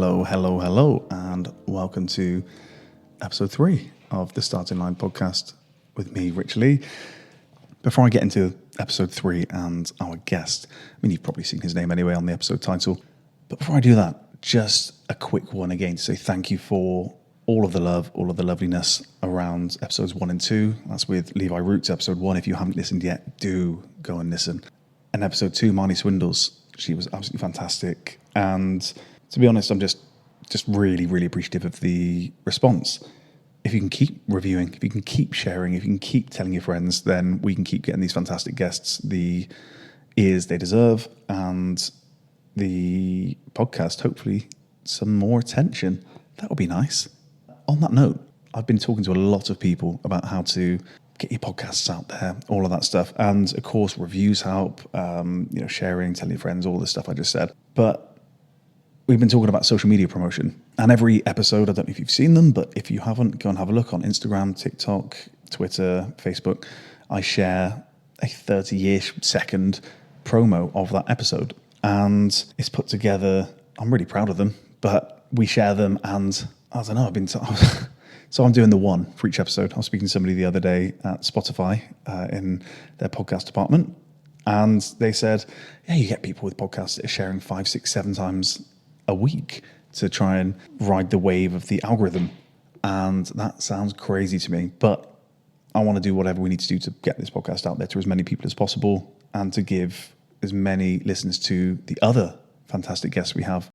Hello, and welcome to episode 3 of the Starting Line podcast with me, Rich Lee. Before I get into episode 3 and our guest, I mean, you've probably seen his name anyway on the episode title, but before I do that, just a quick one again to say thank you for all of the love, all of the loveliness around episodes 1 and 2. That's with Levi Roots, episode 1. If you haven't listened yet, do go and listen. And episode 2, Marnie Swindles. She was absolutely fantastic. And to be honest, I'm just really, really appreciative of the response. If you can keep reviewing, if you can keep sharing, if you can keep telling your friends, then we can keep getting these fantastic guests the ears they deserve and the podcast, hopefully, some more attention. That would be nice. On that note, I've been talking to a lot of people about how to get your podcasts out there, all of that stuff. And of course, reviews help, sharing, telling your friends, all the stuff I just said. But we've been talking about social media promotion. And every episode, I don't know if you've seen them, but if you haven't, go and have a look on Instagram, TikTok, Twitter, Facebook. I share a 30-ish second promo of that episode. And it's put together, I'm really proud of them, but we share them and I don't know, So I'm doing the one for each episode. I was speaking to somebody the other day at Spotify in their podcast department, and they said, yeah, you get people with podcasts that are sharing 5, 6, 7 times a week to try and ride the wave of the algorithm. And that sounds crazy to me, but I want to do whatever we need to do to get this podcast out there to as many people as possible and to give as many listeners to the other fantastic guests we have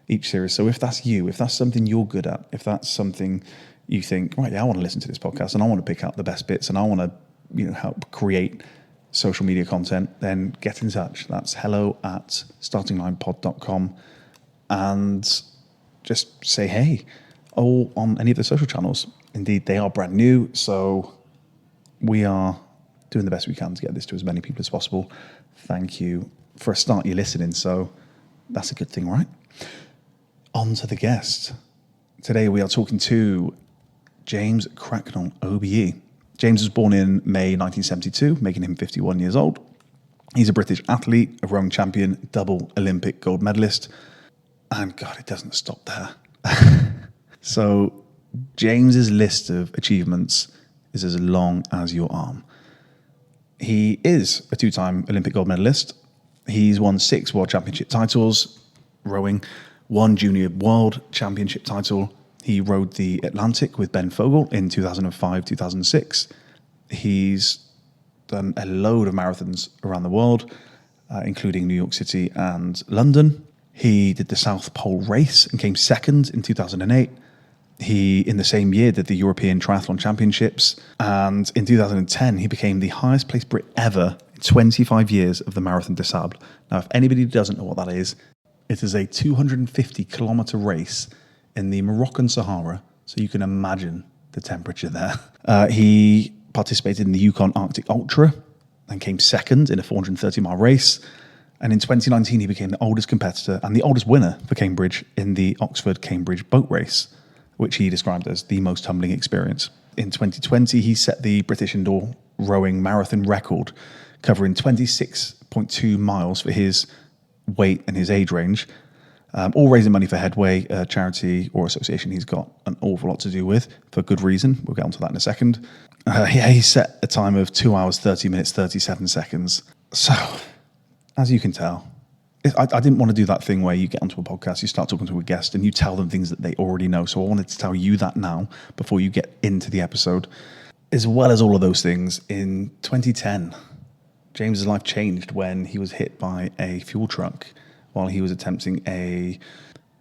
each series. So if that's you, if that's something you're good at, if that's something you think, right, yeah, I want to listen to this podcast and I want to pick out the best bits and I want to, help create social media content, then get in touch. That's hello@startinglinepod.com and just say hey, or on any of the social channels. Indeed, they are brand new, so we are doing the best we can to get this to as many people as possible. Thank you. For a start, you're listening, so that's a good thing, right? On to the guest. Today we are talking to James Cracknell OBE. James was born in May 1972, making him 51 years old. He's a British athlete, a rowing champion, double Olympic gold medalist. And God, it doesn't stop there. So James's list of achievements is as long as your arm. He is a 2-time Olympic gold medalist. He's won 6 world championship titles, rowing, 1 junior world championship title. He rowed the Atlantic with Ben Fogle in 2005-2006. He's done a load of marathons around the world, including New York City and London. He did the South Pole Race and came second in 2008. He, in the same year, did the European Triathlon Championships. And in 2010, he became the highest placed Brit ever in 25 years of the Marathon des Sables. Now, if anybody doesn't know what that is, it is a 250-kilometre race in the Moroccan Sahara, so you can imagine the temperature there. He participated in the Yukon Arctic Ultra and came second in a 430-mile race. And in 2019, he became the oldest competitor and the oldest winner for Cambridge in the Oxford-Cambridge boat race, which he described as the most humbling experience. In 2020, he set the British indoor rowing marathon record, covering 26.2 miles for his weight and his age range, all raising money for Headway, a charity or association he's got an awful lot to do with, for good reason. We'll get onto that in a second. He set a time of 2 hours, 30 minutes, 37 seconds. So, as you can tell, I didn't want to do that thing where you get onto a podcast, you start talking to a guest, and you tell them things that they already know. So I wanted to tell you that now, before you get into the episode. As well as all of those things, in 2010, James's life changed when he was hit by a fuel truck while he was attempting a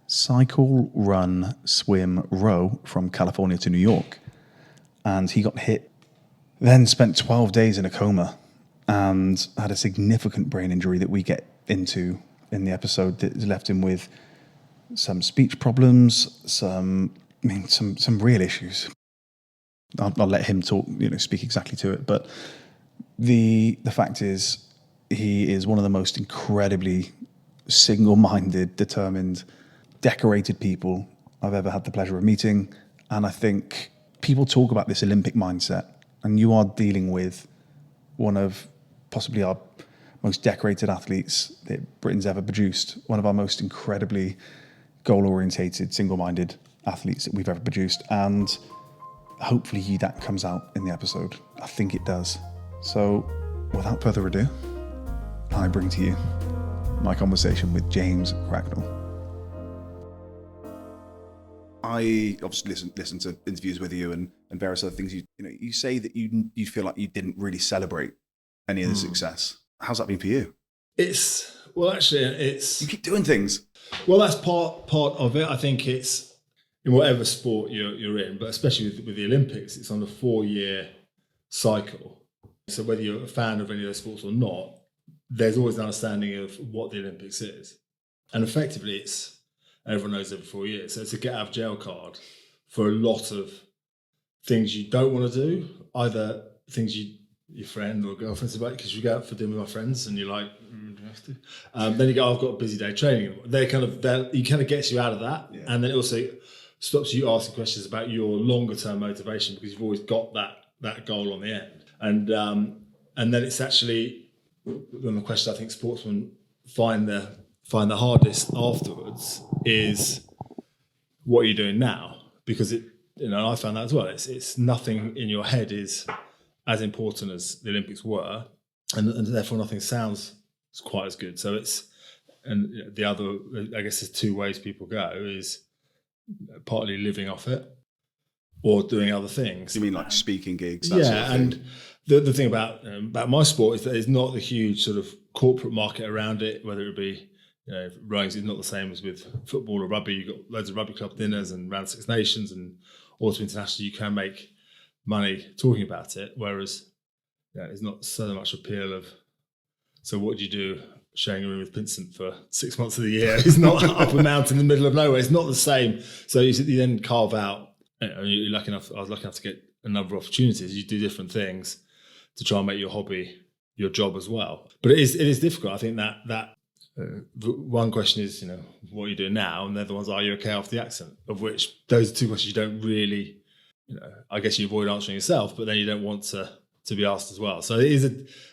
cycle, run, swim, row from California to New York. And he got hit, then spent 12 days in a coma and had a significant brain injury that we get into in the episode that left him with some speech problems, some real issues. I'll let him talk, speak exactly to it. But the fact is, he is one of the most incredibly single-minded, determined, decorated people I've ever had the pleasure of meeting. And I think people talk about this Olympic mindset, and you are dealing with one of possibly our most decorated athletes that Britain's ever produced, one of our most incredibly goal-orientated, single-minded athletes that we've ever produced. And hopefully that comes out in the episode. I think it does. So without further ado, I bring to you my conversation with James Cracknell. I obviously listen to interviews with you and various other things. You say that you feel like you didn't really celebrate any of the success. How's that been for you? You keep doing things. Well, that's part of it. I think it's in whatever sport you're in, but especially with the Olympics, it's on a 4-year cycle. So whether you're a fan of any of those sports or not, there's always an understanding of what the Olympics is. And effectively, it's everyone knows every 4 years. So it's a get out of jail card for a lot of things you don't want to do, either things your friend or girlfriend's about, because you go out for dinner with my friends and you're like, do I have to? Then you go, I've got a busy day training. He kind of gets you out of that. Yeah. And then it also stops you asking questions about your longer term motivation, because you've always got that goal on the end. And then it's actually one of the questions I think sportsmen find the hardest afterwards is, what are you doing now? Because I found that as well. It's nothing in your head is as important as the Olympics were, and therefore nothing sounds quite as good. So and the other, I guess there's two ways people go, is partly living off it or doing other things. You mean like speaking gigs? That sort of thing? And the thing about my sport is that there's not the huge sort of corporate market around it, whether it be, rowing is not the same as with football or rugby. You've got loads of rugby club dinners and round Six Nations, and also internationally you can make money talking about it, whereas it's not so much appeal of, so what do you do sharing a room with Vincent for 6 months of the year? It's not up a mountain in the middle of nowhere. It's not the same. So you then carve out, I was lucky enough to get a number of opportunities. You do different things to try and make your hobby your job as well. But it is difficult. I think that one question is, what are you doing now? And the other one's, are you okay after the accident? Of which those are two questions you don't really, I guess you avoid answering yourself, but then you don't want to be asked as well. So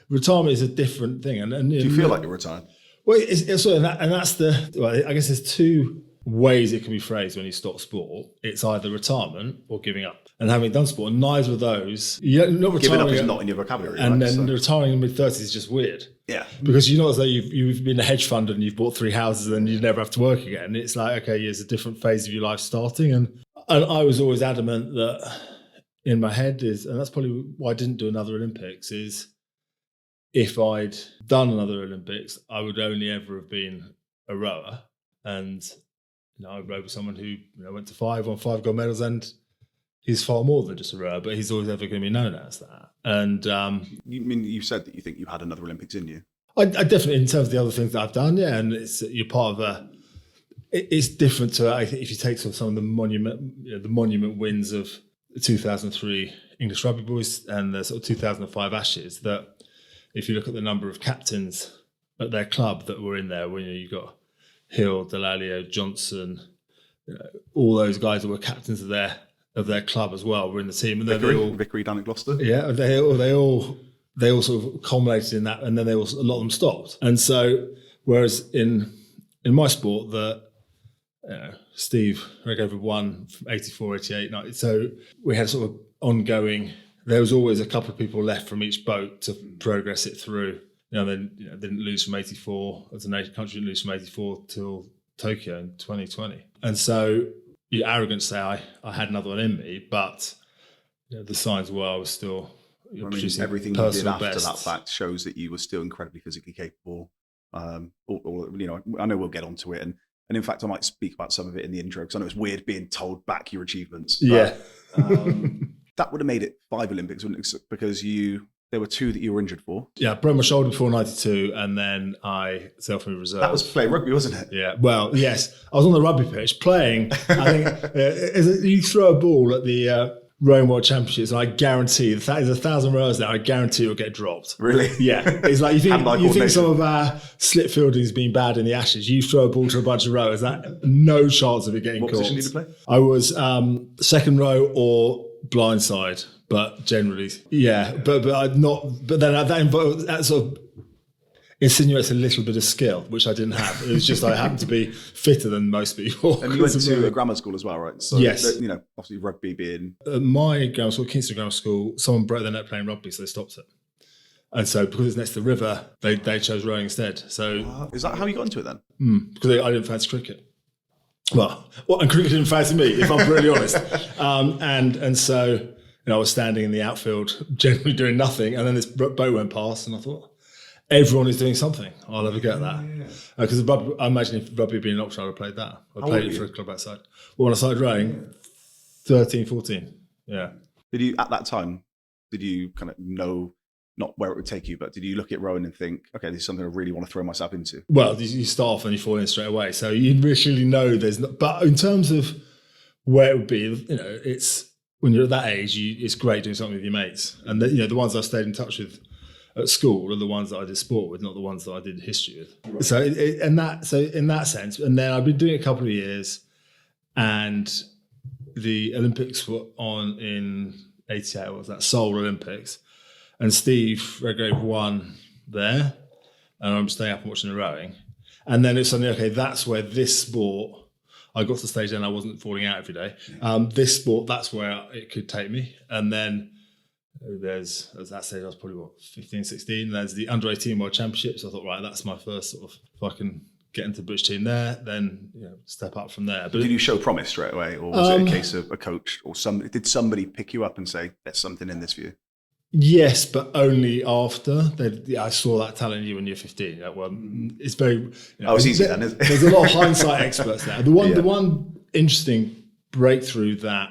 retirement is a different thing. And do you feel like you're retired? Well, it's sort of that, and that's I guess there's two ways it can be phrased when you stop sport. It's either retirement or giving up. And having done sport, and neither of those, not retiring, giving up is not in your vocabulary. And then retiring in mid-30s is just weird. Yeah. Because as though you've been a hedge fund and you've bought 3 houses and you never have to work again. It's like, okay, it's a different phase of your life starting. And I was always adamant that in my head and that's probably why I didn't do another Olympics, is if I'd done another Olympics, I would only ever have been a rower. And I rowed with someone who went to 5 gold medals, and he's far more than just a rower, but he's always ever going to be known as that. And you said that you think you had another Olympics in you. I definitely, in terms of the other things that I've done, yeah, and you're part of it's different to, I think, if you take some of the monument wins of the 2003 English Rugby Boys and the sort of 2005 Ashes, that if you look at the number of captains at their club that were in there, when you've got Hill, Delalio, Johnson, all those guys that were captains of their club as well were in the team, and Vickery down at Gloucester. Yeah, they all sort of culminated in that, and then a lot of them stopped. And so, whereas in my sport, Steve Regover won from 84, 88, 90, so we had sort of ongoing. There was always a couple of people left from each boat to progress it through. Then didn't lose from 84 as a nation country, didn't lose from 84 till Tokyo in 2020. And so you're arrogant to say I had another one in me, but the signs were I was still producing everything you did after best. That fact shows that you were still incredibly physically capable. I know we'll get onto it, and in fact I might speak about some of it in the intro, because I know it's weird being told back your achievements. Yeah. That would have made it 5 Olympics, wouldn't it? Because there were 2 that you were injured for. Yeah, I broke my shoulder before 92, and then I self-made reserve. That was playing rugby, wasn't it? Yeah, well, yes. I was on the rugby pitch playing. I think you throw a ball at the Rowing World Championships, and I guarantee, there's 1,000 rowers there, I guarantee it'll get dropped. Really? Yeah. It's like you think some of our slip fielding's been bad in the Ashes. You throw a ball to a bunch of rowers, no chance of it getting caught. What position did you play? I was second row or blindside. But generally, yeah. But I'm not. But then that involves that sort of. insinuates a little bit of skill, which I didn't have. It was just I happened to be fitter than most people. And you went to a grammar school as well, right? So, yes. You know, obviously rugby being... my grammar school, Kingston Grammar School, someone broke their neck playing rugby, so they stopped it. And so because it's next to the river, they chose rowing instead. So is that how you got into it then? Because I didn't fancy cricket. Well, and cricket didn't fancy me, if I'm really honest. And so, you know, I was standing in the outfield, generally doing nothing, and then this boat went past, and I thought, everyone is doing something. I'll never get that. Because I imagine if rugby had been an option, I'd have played that. I played it for a club outside. Well, when I started rowing, 13, 14. Yeah. Did you, at that time, did you kind of know, not where it would take you, but did you look at rowing and think, okay, this is something I really want to throw myself into? Well, you start off and you fall in straight away. So you really know there's not, but in terms of where it would be, you know, it's, when you're at that age, it's great doing something with your mates. And you know, the ones I stayed in touch with at school are the ones that I did sport with, not the ones that I did history with. Right. So in that sense, and then I've been doing it a couple of years, and the Olympics were on in 88, what was that, Seoul Olympics, and Steve Redgrave won there, and I'm staying up and watching the rowing. And then it's suddenly, okay, that's where this sport, I got to the stage then I wasn't falling out every day. This sport, that's where it could take me. And then there's, at that stage I was probably, 15, 16. There's the under-18 World Championships. I thought, right, that's my first sort of, if I can get into the British team there, then step up from there. But did you show promise straight away, or was it a case of a coach or did somebody pick you up and say, there's something in this for you? Yes, but only after I saw that talent in you when you're 15. Well, it's very... it's easy then, isn't it? There's a lot of hindsight experts there. The one interesting breakthrough that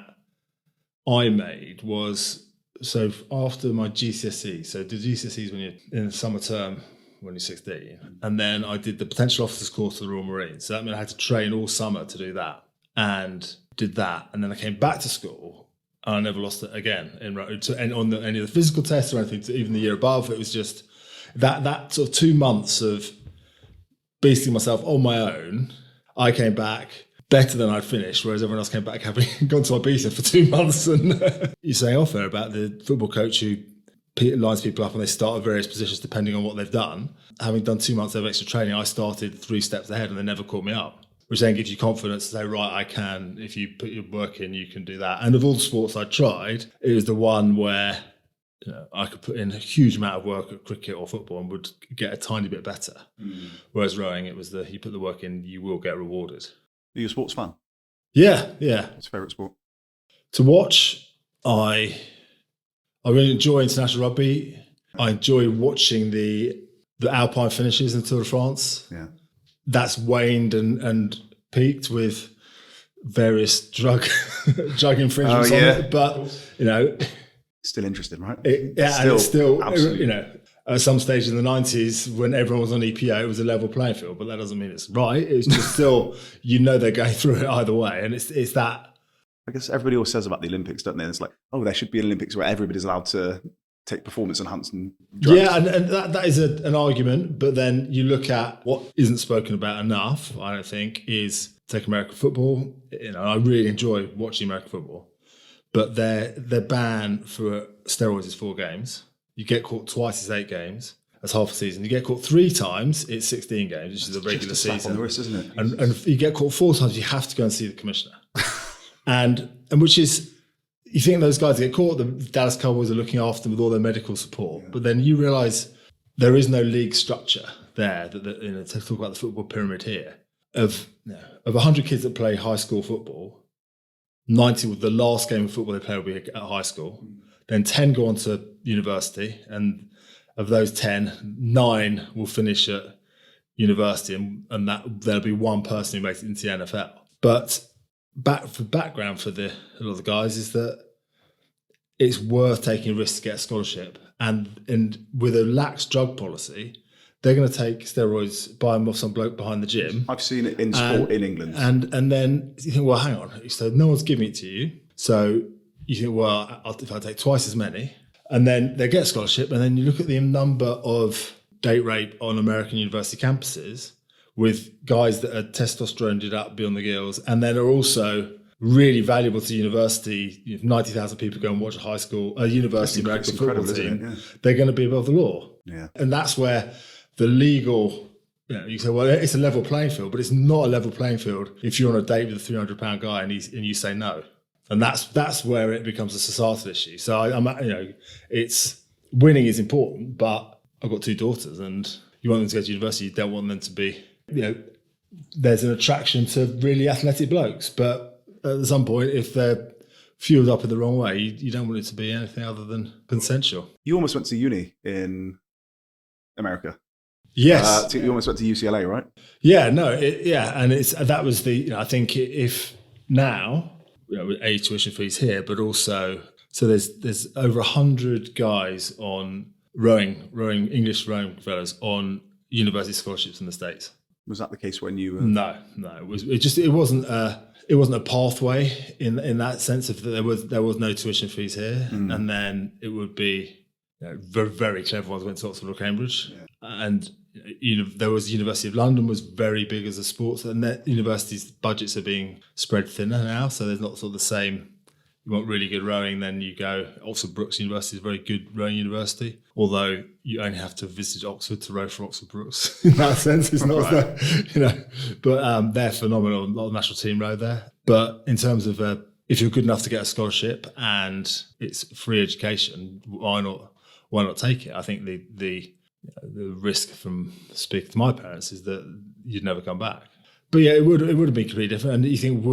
I made was, so after my GCSE, so the GCSEs when you're in the summer term, when you're 16, and then I did the potential officers course to the Royal Marines. So that meant I had to train all summer to do that, and did that. And then I came back to school, and I never lost it again on any of the physical tests or anything, even the year above. It was just that sort of 2 months of beasting myself on my own. I came back better than I'd finished, whereas everyone else came back having gone to Ibiza for 2 months. And you're saying off there about the football coach who lines people up and they start at various positions depending on what they've done. Having done 2 months of extra training, I started 3 steps ahead and they never caught me up, which then gives you confidence to say, right, I can, if you put your work in, you can do that. And of all the sports I tried, it was the one where I could put in a huge amount of work at cricket or football and would get a tiny bit better. Whereas rowing, it was you put the work in, you will get rewarded. Are you a sports fan? Yeah. What's your favourite sport? To watch, I really enjoy international rugby. I enjoy watching the Alpine finishes in Tour de France. Yeah. That's waned and peaked with various drug infringements on it. But, still interesting, right? It's still absolutely. At some stage in the 90s, when everyone was on EPO, it was a level playing field, but that doesn't mean it's right. It's just still, they're going through it either way. And it's that. I guess everybody always says about the Olympics, don't they? It's like, there should be an Olympics where everybody's allowed to take performance enhancing drugs. Yeah, and that is an argument. But then you look at what isn't spoken about enough, I don't think, is take American football. I really enjoy watching American football. But their ban for steroids is 4 games. You get caught twice, it's 8 games. That's half a season. You get caught 3 times, it's 16 games, which is a regular season. Slap on the wrist, isn't it? And if you get caught 4 times, you have to go and see the commissioner. and which is, you think those guys get caught, the Dallas Cowboys are looking after them with all their medical support. Yeah. But then you realise there is no league structure there. To talk about the football pyramid here, of 100 kids that play high school football, 90 with the last game of football they play will be at high school. Then 10 go on to university, and of those 10, 9 will finish at university, and that there'll be 1 person who makes it into the NFL. But background for a lot of the guys is that it's worth taking a risk to get a scholarship, and with a lax drug policy, they're going to take steroids, buy them off some bloke behind the gym. I've seen it in sport in England. And then you think, well, hang on. So no one's giving it to you. So you think, well, if I take twice as many, and then they get a scholarship, and then you look at the number of date rape on American university campuses with guys that are testosteroned up beyond the gills, and then are also really valuable to university. 90,000 people go and watch a university American football team. They're going to be above the law. Yeah. And that's where the legal, you say, well, it's a level playing field, but it's not a level playing field if you're on a date with a £300 guy and you say no. And that's where it becomes a societal issue. So it's winning is important, but I've got 2 daughters, and you want them to go to university. You don't want them to be, there's an attraction to really athletic blokes, but at some point, if they're fueled up in the wrong way, you don't want it to be anything other than consensual. You almost went to uni in America. Yes, you almost went to UCLA, right? Yeah, no, and that was the. I think if now, with tuition fees here, but also there's over 100 guys on rowing English rowing fellows on university scholarships in the States. Was that the case when you? No, it wasn't a pathway in that sense of that there was no tuition fees here, and then it would be very, very clever ones went to Oxford or Cambridge, and there was University of London was very big as a sports, and that universities' budgets are being spread thinner now, so there's not sort of the same. You want really good rowing, then you go. Oxford Brookes University is a very good rowing university, although you only have to visit Oxford to row for Oxford Brookes. In that sense, it's not, but they're phenomenal. A lot of national team row there. But in terms of if you're good enough to get a scholarship and it's free education, why not take it? I think the risk from speaking to my parents is that you'd never come back. But yeah, it would have been completely different. And you think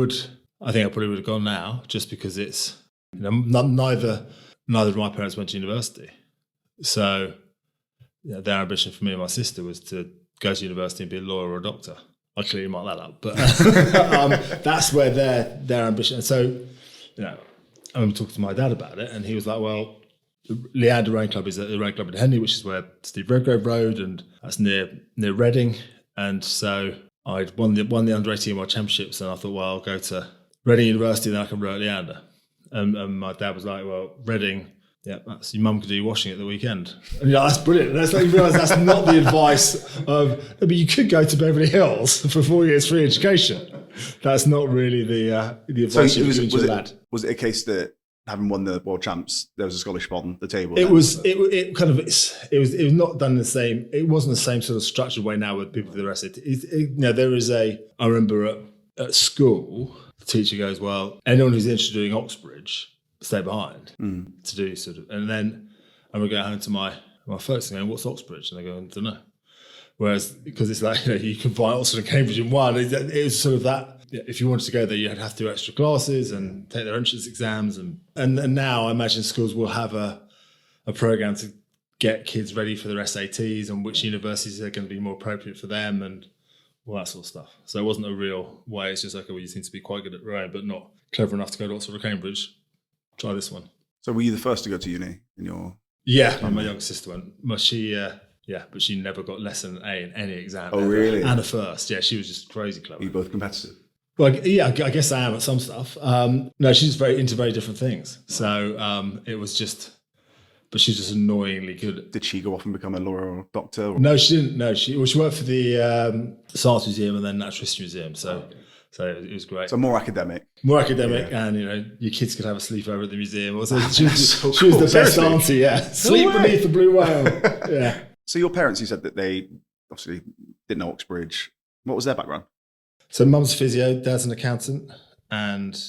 I think I probably would have gone now, just because it's neither of my parents went to university, so their ambition for me and my sister was to go to university and be a lawyer or a doctor. I clearly marked that up, but that's where their ambition. So I remember talking to my dad about it, and he was like, "Well, Leander Rowing Club is a rowing club in Henley, which is where Steve Redgrave rowed, and that's near Reading." And so I'd won the under 18 World Championships, and I thought, well, I'll go to Reading University, then I can row at Leander. And my dad was like, well, Reading, that's your mum can do your washing at the weekend. And that's brilliant. And that's like, you realise that's not the advice of, but you could go to Beverly Hills for 4 years free education. That's not really the advice So you give to a lad. Was it a case that having won the world champs, there was a scholarship on the table? It was not done the same. It wasn't the same sort of structured way now with people do the rest of it. There is I remember at school, the teacher goes, well, anyone who's interested in doing Oxbridge, stay behind to do sort of. And then I would go home to my folks and go, what's Oxbridge? And they go, I don't know. Whereas, because it's like, you can find Oxford and Cambridge in one, it was sort of that. If you wanted to go there, you'd have to do extra classes and take their entrance exams. And now I imagine schools will have a program to get kids ready for their SATs and which universities are going to be more appropriate for them and all that sort of stuff. So it wasn't a real way. It's just like, well, you seem to be quite good at rowing, but not clever enough to go to Oxford or Cambridge. Try this one. So were you the first to go to uni in your? Yeah, my younger sister went. But she never got less than an A in any exam. Oh, ever. really? And a first. Yeah, she was just crazy clever. Were you both competitive? Well, yeah, I guess I am at some stuff. No, she's very into very different things. So it was just, but she's just annoyingly good. Did she go off and become a lawyer or doctor? Or? No, she didn't. No, she worked for the Science Museum and then Natural History Museum. So it was great. So more academic. Yeah. And your kids could have a sleepover at the museum. Also, she was cool. the best Seriously? auntie. Yeah, sleep beneath the blue whale. Yeah. So your parents, you said that they obviously didn't know Oxbridge. What was their background? So mum's a physio, dad's an accountant, and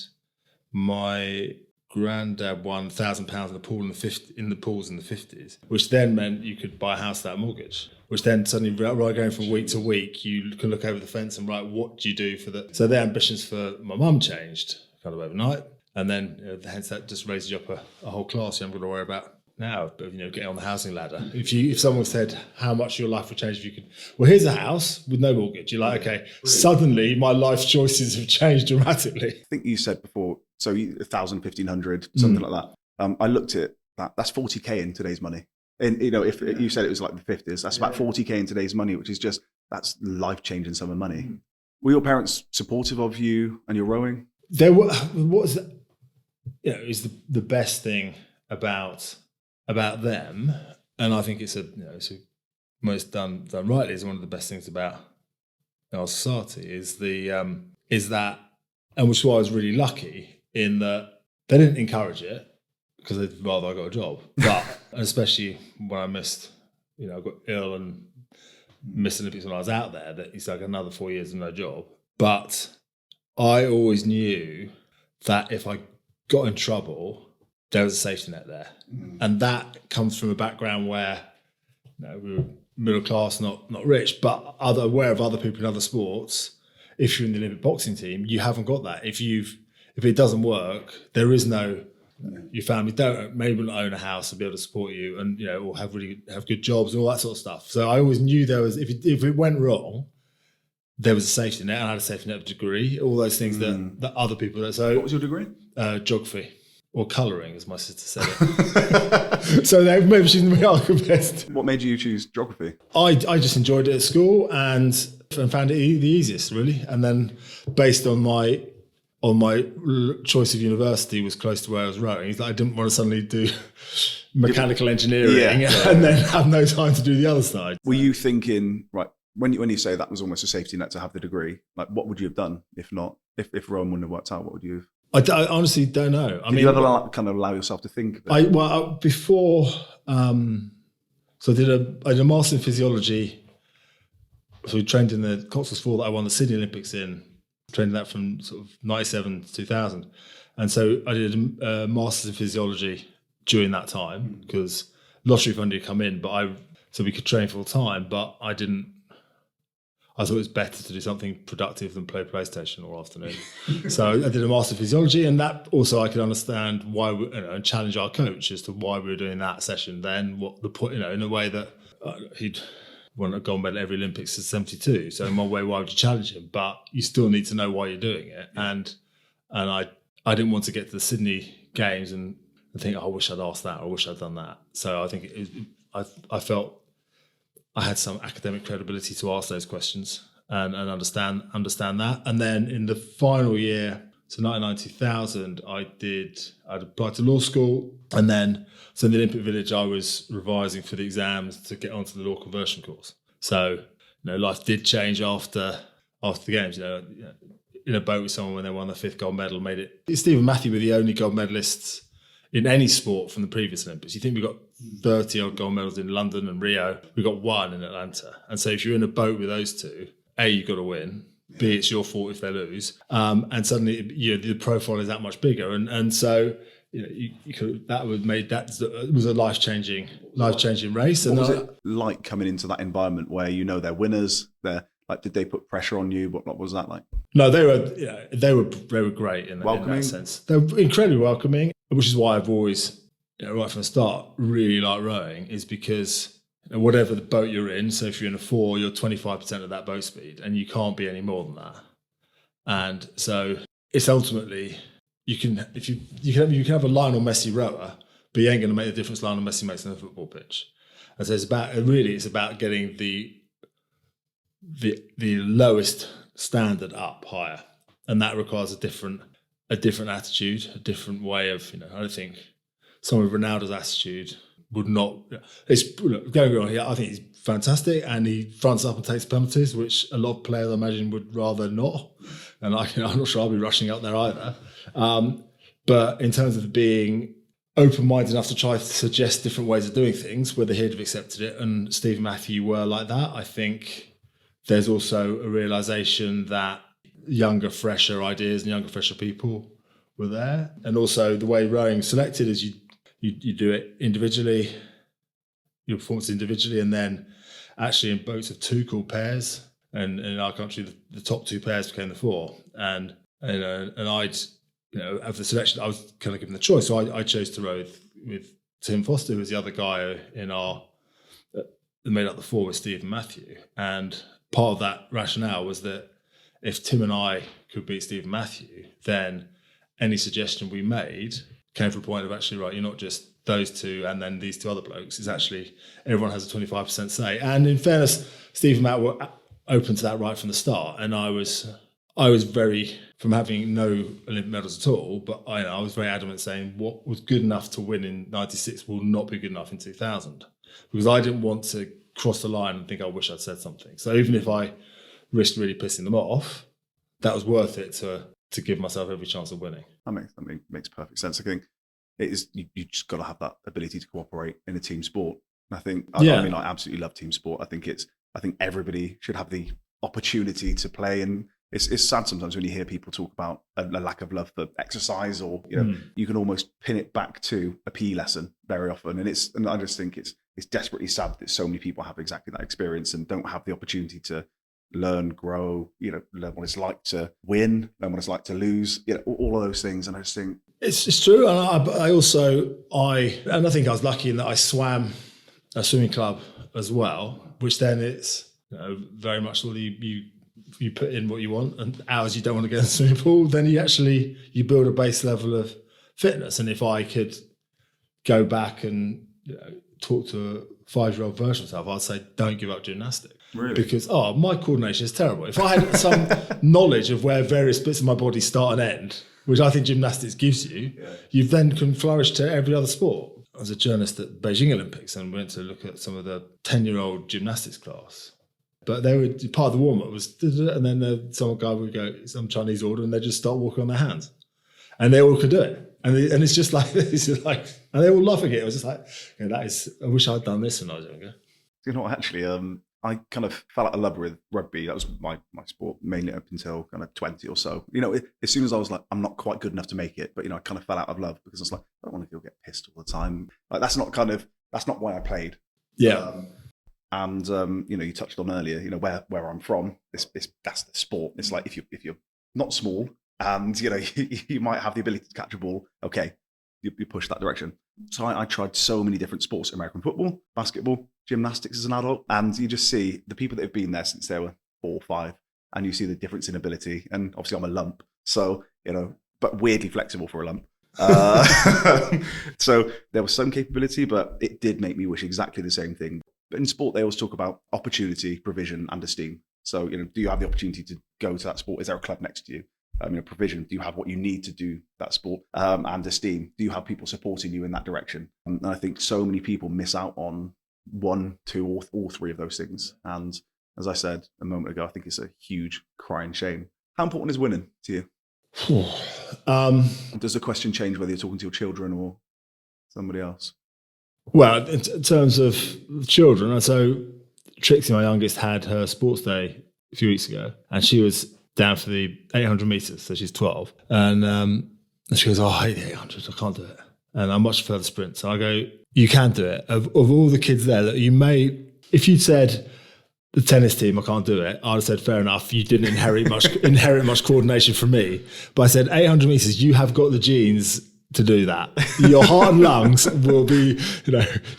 my granddad won £1,000 in the pool in the pools in the 50s, which then meant you could buy a house without a mortgage. Which then suddenly, right, going from week to week, you can look over the fence and what do you do for the? So their ambitions for my mum changed kind of overnight, and then hence that just raises you up a whole class. You haven't got to worry about now, but getting on the housing ladder. If someone said how much your life would change if you could, well, here's a house with no mortgage. You're like, okay, suddenly my life choices have changed dramatically. I think you said before, so 1,000, 1,500, something like that. I looked at that. That's 40k in today's money. And if you said it was like the 50s, that's about 40k in today's money, which is that's life changing sum of money. Were your parents supportive of you and your rowing? There were. What was is the best thing about them, and I think it's when it's done rightly, is one of the best things about our society is that, and which is why I was really lucky in that they didn't encourage it because they'd rather I got a job, but especially when I missed, I got ill and missed Olympics when I was out there, that it's like another 4 years and no job. But I always knew that if I got in trouble, there was a safety net there. And that comes from a background where we were middle class, not rich, but aware of other people in other sports. If you're in the Olympic boxing team, you haven't got that. If it doesn't work, there is no, your family maybe not own a house and be able to support you, and or have good jobs and all that sort of stuff. So I always knew there was, if it went wrong, there was a safety net. And I had a safety net degree, all those things that other people don't. So what was your degree? Geography. Or colouring, as my sister said it. So maybe she's the archivist. What made you choose geography? I just enjoyed it at school and found it the easiest, really. And then based on my choice of university was close to where I was rowing, I didn't want to suddenly do mechanical engineering and then have no time to do the other side. Were you thinking, right, when you say that was almost a safety net to have the degree, like what would you have done if not, if rowing wouldn't have worked out, what would you have? I honestly don't know. Did you ever kind of allow yourself to think? Before, so I did a master's in physiology. So we trained in the Cotswold sport that I won the Sydney Olympics in. Trained that from sort of 97 to 2000, and so I did a master's in physiology during that time because lottery funding had come in, so we could train full time. But I didn't. I thought it was better to do something productive than play PlayStation all afternoon. So I did a master of physiology, and that also I could understand why and challenge our coach as to why we were doing that session then, what the point, in a way that he'd won a gold medal at every Olympics since 72. So in one way, why would you challenge him? But you still need to know why you're doing it. And I didn't want to get to the Sydney Games and think, oh, I wish I'd asked that, or I wish I'd done that. So I think I felt I had some academic credibility to ask those questions and understand that. And then in the final year, so 1990, 2000, I'd applied to law school. And then, so in the Olympic Village, I was revising for the exams to get onto the law conversion course. So, life did change after the games. In a boat with someone when they won their 5th gold medal, made it. Steve and Matthew were the only gold medalists in any sport from the previous Olympics. You think we got 30 odd gold medals in London and Rio. We got 1 in Atlanta. And so if you're in a boat with those two, A, you've got to win. B, it's your fault if they lose. And suddenly the profile is that much bigger. And so you could, that would made that it was a life-changing race. What was it like coming into that environment where they're winners? Did they put pressure on you? What was that like? No, they were great in that sense. They were incredibly welcoming, which is why I've always, right from the start, really liked rowing, is because whatever the boat you're in, so if you're in a 4, you're 25% of that boat speed, and you can't be any more than that. And so it's ultimately, you can have a Lionel Messi rower, but you ain't going to make the difference Lionel Messi makes on a football pitch. And so it's about getting the lowest standard up higher, and that requires a different attitude, a different way of I don't think someone with Ronaldo's attitude would not. Going on here, I think he's fantastic, and he fronts up and takes penalties, which a lot of players I imagine would rather not, and I'm not sure I'll be rushing up there either. But in terms of being open-minded enough to try to suggest different ways of doing things, whether he'd have accepted it, and Steve and Matthew were like that, I think there's also a realisation that younger, fresher ideas and younger, fresher people were there. And also the way rowing selected is you do it individually, your performance individually, and then actually in boats of 2 called pairs. And in our country, the top 2 pairs became the 4. And I'd, of the selection, I was kind of given the choice. So I chose to row with Tim Foster, who was the other guy that made up the 4 with Steve and Matthew. And part of that rationale was that if Tim and I could beat Steve and Matthew, then any suggestion we made came from a point of actually, right, you're not just those 2 and then these 2 other blokes. It's actually everyone has a 25% say. And in fairness, Steve and Matt were open to that right from the start. And I was very, from having no Olympic medals at all, but I was very adamant saying what was good enough to win in 96 will not be good enough in 2000. Because I didn't want to cross the line and think, I wish I'd said something. So even if I risked really pissing them off, that was worth it to give myself every chance of winning. That makes perfect sense. I think it is, you just got to have that ability to cooperate in a team sport. And I think, I absolutely love team sport. I think I think everybody should have the opportunity to play. And it's sad sometimes when you hear people talk about a lack of love for exercise, or you can almost pin it back to a PE lesson very often. And I just think it's desperately sad that so many people have exactly that experience and don't have the opportunity to learn, grow, learn what it's like to win, learn what it's like to lose, all of those things. And I just think it's true. And I think I was lucky in that I swam a swimming club as well, which then it's very much all you put in what you want, and hours you don't want to get in the swimming pool, then you build a base level of fitness. And if I could go back and talk to a 5-year-old version of myself, I'd say don't give up gymnastics. Really? Because my coordination is terrible. If I had some knowledge of where various bits of my body start and end, which I think gymnastics gives you, you then can flourish to every other sport. I was a journalist at Beijing Olympics and went to look at some of the 10-year-old gymnastics class. But they were part of the warm-up was, and then some guy would go, some Chinese order, and they just start walking on their hands. And they all could do it. And it's just like, and they all laughing at it. I was just like, I wish I'd done this when I was younger. You know what, actually, I kind of fell out of love with rugby. That was my sport, mainly up until kind of 20 or so. As soon as I was like, I'm not quite good enough to make it, but, I kind of fell out of love because I was like, I don't want to go get pissed all the time. Like, that's not why I played. Yeah. You touched on earlier, where I'm from, that's the sport. It's like, if you're not small and, you might have the ability to catch a ball, okay, you push that direction. So I tried so many different sports: American football, basketball, gymnastics as an adult. And you just see the people that have been there since they were 4 or 5, and you see the difference in ability. And obviously I'm a lump, so, but weirdly flexible for a lump. So there was some capability, but it did make me wish exactly the same thing. But in sport, they always talk about opportunity, provision, and esteem. So, do you have the opportunity to go to that sport? Is there a club next to you? Provision, do you have what you need to do that sport? And esteem, do you have people supporting you in that direction? And I think so many people miss out on 1, 2, or all 3 of those things. And as I said a moment ago, I think it's a huge crying shame. How important is winning to you? Does the question change whether you're talking to your children or somebody else? Well, in terms of children, so Trixie, my youngest, had her sports day a few weeks ago, and she was down for the 800 meters, so she's 12. And she goes, I hate 800, I can't do it. And I much prefer the sprint. So I go, you can do it. Of all the kids there, that you may, if you'd said the tennis team, I can't do it, I'd have said, fair enough, you didn't inherit much coordination from me. But I said, 800 meters, you have got the genes to do that. Your heart and lungs will be,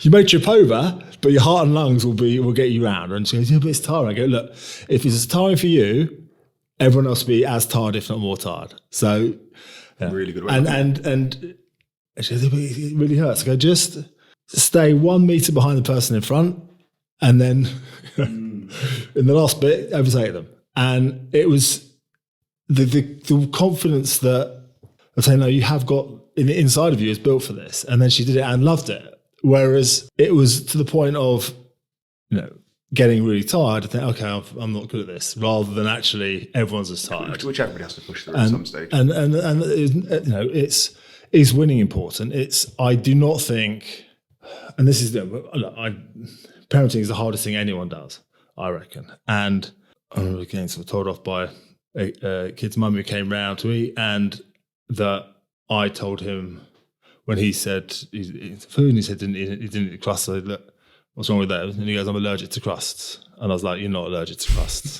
you may trip over, but your heart and lungs will get you round. And she goes, yeah, but it's tiring. I go, look, if it's tiring for you, everyone else will be as tired, if not more tired. So, really good way. And she goes, it really hurts. I go, just stay 1 meter behind the person in front, and then in the last bit, overtake them. And it was the confidence that of saying, no, you have got in the inside of you is built for this. And then she did it and loved it. Whereas it was to the point of, getting really tired, I think, okay, I'm not good at this, rather than actually everyone's as tired. Which everybody has to push through at some stage. And is winning important? I do not think, and this is, parenting is the hardest thing anyone does, I reckon. And I remember getting sort of told off by a kid's mum who came round to eat, and that I told him when he said food, and he said he didn't eat crust. So I said, look, what's wrong with that? And he goes, I'm allergic to crusts. And I was like, you're not allergic to crusts.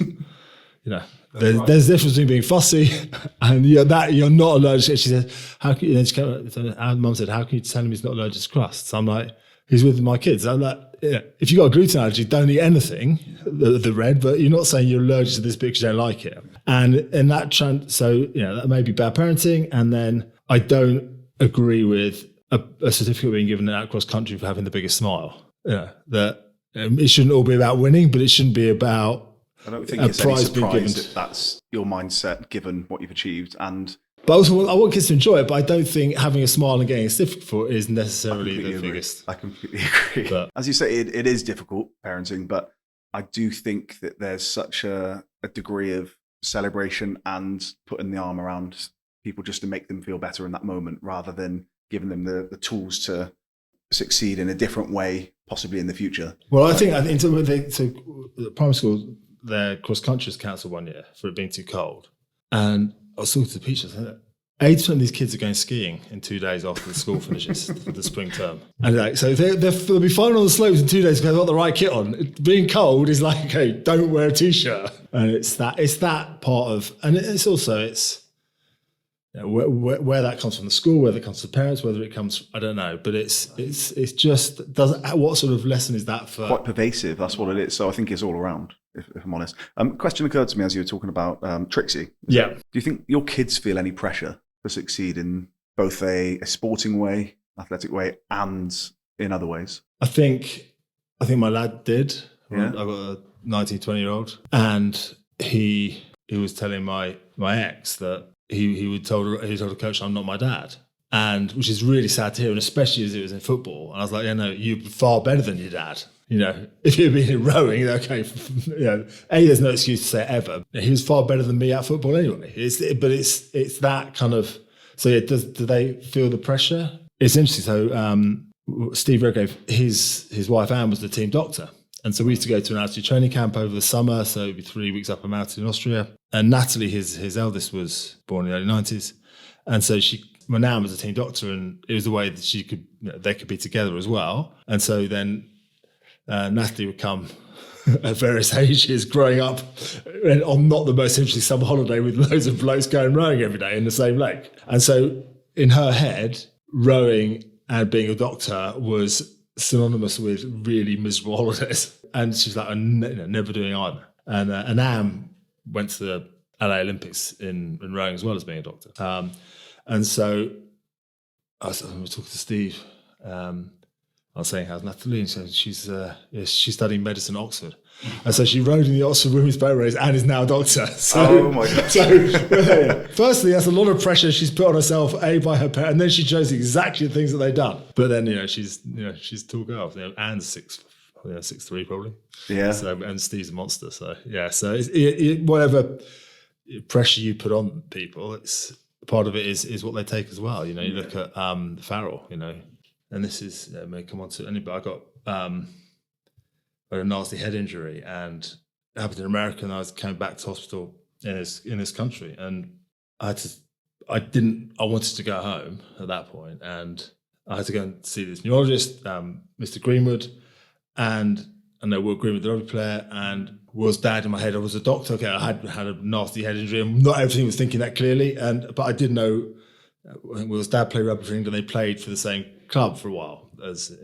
There's a difference between being fussy and you're not allergic. She said, how can you, our mum said, how can you tell him he's not allergic to crusts? I'm like, he's with my kids. I'm like, if you've got a gluten allergy, don't eat anything, the red, but you're not saying you're allergic to this because you don't like it. And in that that may be bad parenting. And then I don't agree with a certificate being given out across country for having the biggest smile. That it shouldn't all be about winning, but it shouldn't be about I don't think it's any surprise that that's your mindset given what you've achieved. But also, I want kids to enjoy it, but I don't think having a smile and getting a certificate for it is necessarily the biggest. I completely agree. But, as you say, it is difficult parenting, but I do think that there's such a degree of celebration and putting the arm around people just to make them feel better in that moment, rather than giving them the tools to succeed in a different way, possibly in the future? Well, I think in terms of the primary school, their cross country was cancelled one year for it being too cold. And I was talking to the teachers, and 80% of these kids are going skiing in 2 days after the school finishes for the spring term. And like, so they'll be fine on the slopes in 2 days because they've got the right kit on. Being cold is like, okay, don't wear a t-shirt. And it's that part of, and it's also, you know, where that comes from the school, whether it comes from parents, whether it comes, I don't know, but it's just, what sort of lesson is that for? Quite pervasive, that's what it is. So I think it's all around, if I'm honest. Question occurred to me as you were talking about Trixie. Yeah. Do you think your kids feel any pressure to succeed in both a sporting way, athletic way, and in other ways? I think my lad did. Yeah. I've got a 19, 20-year-old, and he was telling my ex that he told a coach, I'm not my dad. And which is really sad to hear, and especially as it was in football. And I was like, yeah, no, you're far better than your dad. You know, if you'd been in rowing, okay, you know, there's no excuse to say it ever. He was far better than me at football anyway. But it's that kind of, so yeah, do they feel the pressure? It's interesting. So Steve Redgrave, his wife Anne was the team doctor. And so we used to go to an altitude training camp over the summer. So it'd be 3 weeks up a mountain in Austria. And Natalie, his eldest, was born in the early 90s. And so my nan was a team doctor, and it was the way that they could be together as well. And so then Natalie would come at various ages, growing up on not the most interesting summer holiday with loads of blokes going rowing every day in the same lake. And so in her head, rowing and being a doctor was synonymous with really miserable holidays. And she's like, I'm never doing either. And Anne went to the LA Olympics in rowing as well as being a doctor. And so I was talking to Steve. I was saying, how's Natalie? And so she's studying medicine at Oxford. And so she rowed in the Oxford Women's Boat Race and is now a doctor. So, oh my God. So, firstly, that's a lot of pressure she's put on herself, by her parents, and then she shows exactly the things that they've done. But then, she's a tall girl. Anne's 6'3" probably. Yeah. So, and Steve's a monster. So, yeah. So, whatever pressure you put on people, it's part of it is what they take as well. You look at Farrell, and this is, may come on to anybody. I got a nasty head injury, and it happened in America, and I was coming back to hospital in this country, and I wanted to go home at that point, and I had to go and see this neurologist, Mr. Greenwood, and I know Will Greenwood, the rugby player, and Will's dad in my head. I was a doctor. Okay, I had a nasty head injury, and not everything was thinking that clearly, but I did know. I think Will's dad played rugby for England. They played for the same club for a while. As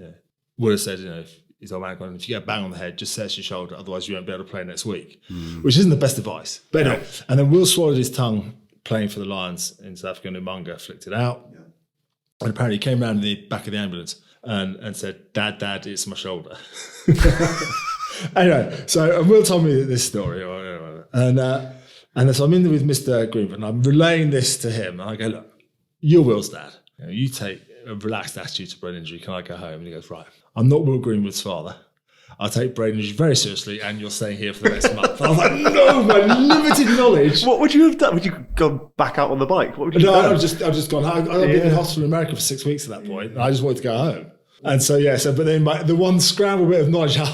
Will has said, if he's old man, if you get a bang on the head, just set your shoulder. Otherwise, you won't be able to play next week, which isn't the best advice. But anyway, and then Will swallowed his tongue playing for the Lions in South Africa, and Umunga flicked it out. Yeah. And apparently, he came around in the back of the ambulance and said, "Dad, it's my shoulder." Anyway, so Will told me this story, and so I'm in with Mr. Greenwood, and I'm relaying this to him, and I go, "Look, you're Will's dad. You take a relaxed attitude to brain injury. Can I go home?" And he goes, "Right, I'm not Will Greenwood's father. I take brain injury very seriously, and you're staying here for the next month." I was like, "No, my limited knowledge." What would you have done? Would you go back out on the bike? What would you have done? I've just gone. I've been in hospital in America for 6 weeks at that point, and I just wanted to go home. And so, but then the one scramble bit of knowledge, I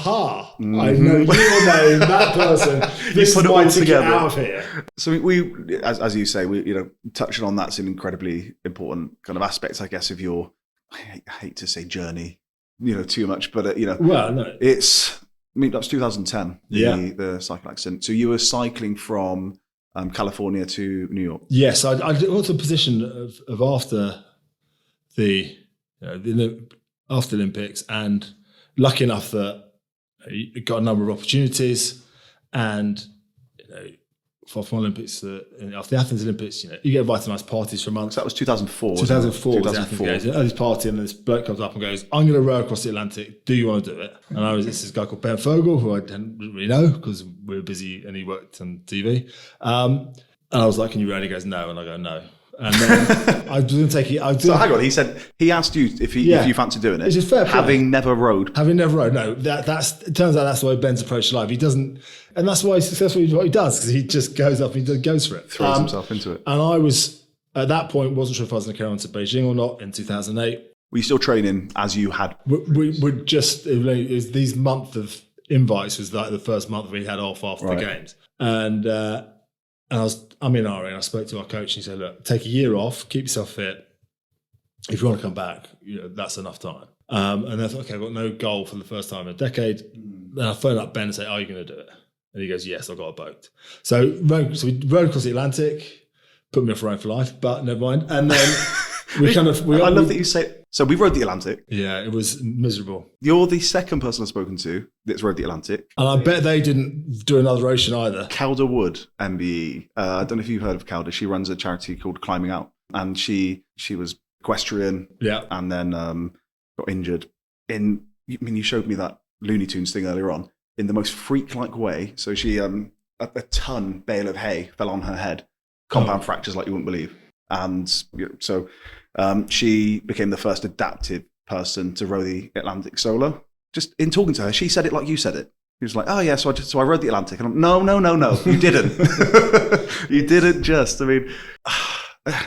know your name, that person, this is my ticket out of here. So we, as you say, touching on that's an incredibly important kind of aspect, I guess, of your, I hate to say journey, too much, but, well, no. That's 2010, the cycle accident. So you were cycling from California to New York. Yes, I got to a position of after the after the Olympics, and lucky enough that I got a number of opportunities, and for Olympics, after the Athens Olympics, you get invited to nice parties for months. So that was 2004. 2004 was the Athens Games. This party, and this bloke comes up and goes, "I'm going to row across the Atlantic. Do you want to do it?" And this guy called Ben Fogle, who I didn't really know because we were busy, and he worked on TV. And I was like, "Can you row?" And he goes, "No," and I go, "No." And then I was going to take it. So hang on, he asked you if you fancy doing it. Which is fair play. Having never rowed. No, it turns out that's the way Ben's approach to life. He doesn't, and that's why he's successful in what he does, because he just goes up and he goes for it. Throws himself into it. And I was, at that point, wasn't sure if I was going to carry on to Beijing or not in 2008. Were you still training as you had? We would just, it was these month of invites was like the first month we had off after the games. And I'm in RA and I spoke to our coach and he said, look, take a year off, keep yourself fit. If you want to come back, that's enough time. And I thought, okay, I've got no goal for the first time in a decade. Then I phone up Ben and say, are you going to do it? And he goes, yes, I've got a boat. So we rode across the Atlantic, put me off road for life, but never mind. And then I love that you say. So we rode the Atlantic. Yeah, it was miserable. You're the second person I've spoken to that's rode the Atlantic. And I bet they didn't do another ocean either. Calder Wood, MBE. I don't know if you've heard of Calder. She runs a charity called Climbing Out. And she was equestrian. Yeah. And then got injured. You showed me that Looney Tunes thing earlier on in the most freak-like way. So she, a ton bale of hay fell on her head. Compound fractures like you wouldn't believe. And so she became the first adaptive person to row the Atlantic solo. Just in talking to her, she said it like you said it. He was like, oh yeah, so I rode the Atlantic. And I'm, no, you didn't. You didn't just. I mean,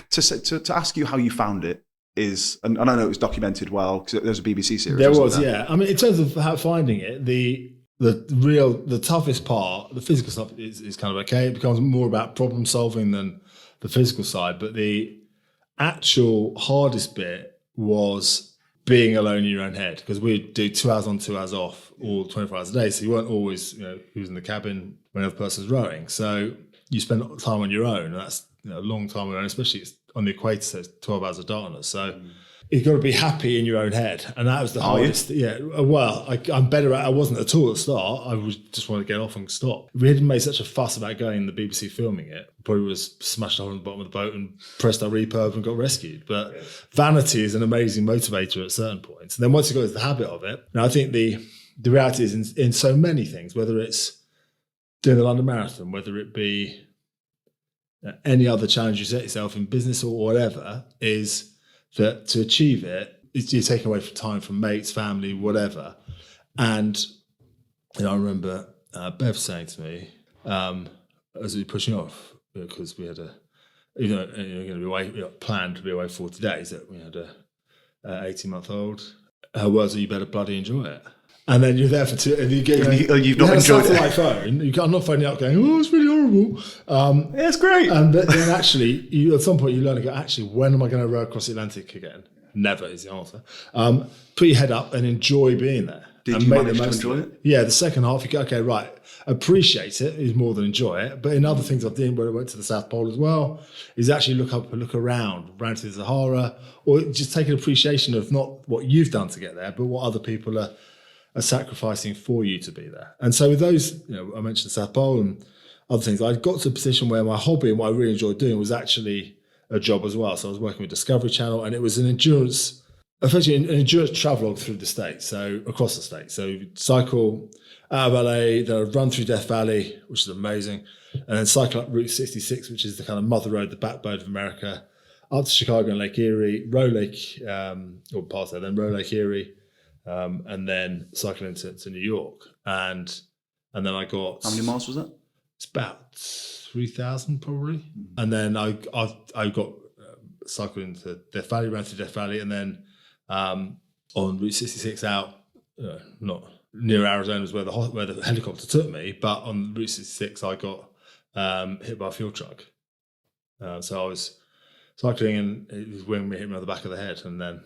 to ask you how you found it is, and I know it was documented well, because there's a BBC series. There was, yeah. I mean, in terms of how finding it, the toughest part, the physical stuff is kind of okay. It becomes more about problem solving than the physical side, but the actual hardest bit was being alone in your own head, because we'd do 2 hours on, 2 hours off, all 24 hours a day. So you weren't always, who's in the cabin when the other person's rowing. So you spend time on your own, and that's a long time on your own, especially it's on the equator, so it's 12 hours of darkness. So you've got to be happy in your own head. And that was the hardest. Yeah. Well, I'm better at, I wasn't at all at the start. I would just want to get off and stop. We hadn't made such a fuss about going in the BBC filming it. Probably was smashed up on the bottom of the boat and pressed our reperb and got rescued. But vanity is an amazing motivator at certain points. And then once you got into the habit of it, and I think the reality is in so many things, whether it's doing the London Marathon, whether it be any other challenge you set yourself in business or whatever, is that to achieve it, you're taking away time from mates, family, whatever. And I remember Bev saying to me, as we were pushing off, because we had you're going to be away, planned to be away 40 days, that we had a 18-month-old. Her words are, you better bloody enjoy it. And then you're there for 2, and you've not enjoyed it. Phone. I'm not phoning up going, oh, it's really horrible. Yeah, it's great. And then actually, at some point you learn to go, actually, when am I going to row across the Atlantic again? Never is the answer. Put your head up and enjoy being there. Did you manage to enjoy it? Yeah, the second half, you go, okay, right, appreciate it is more than enjoy it. But in other things I've done, where I went to the South Pole as well, is actually look up and look around to the Sahara, or just take an appreciation of not what you've done to get there, but what other people are sacrificing for you to be there. And so with those, I mentioned South Pole and other things, I got to a position where my hobby and what I really enjoyed doing was actually a job as well. So I was working with Discovery Channel, and it was effectively an endurance travelogue through the States, so across the States. So cycle out of LA, then I'd run through Death Valley, which is amazing, and then cycle up Route 66, which is the kind of mother road, the backbone of America, up to Chicago and Lake Erie, row Lake, or past there, then row Lake Erie, and then cycling to New York. And then I got... How many miles was that? It's about 3,000 probably. And then I got cycling to Death Valley, ran through Death Valley, and then on Route 66 out, not near Arizona was where the helicopter took me, but on Route 66 I got hit by a fuel truck. So I was cycling and it was when we hit me on the back of the head, and then...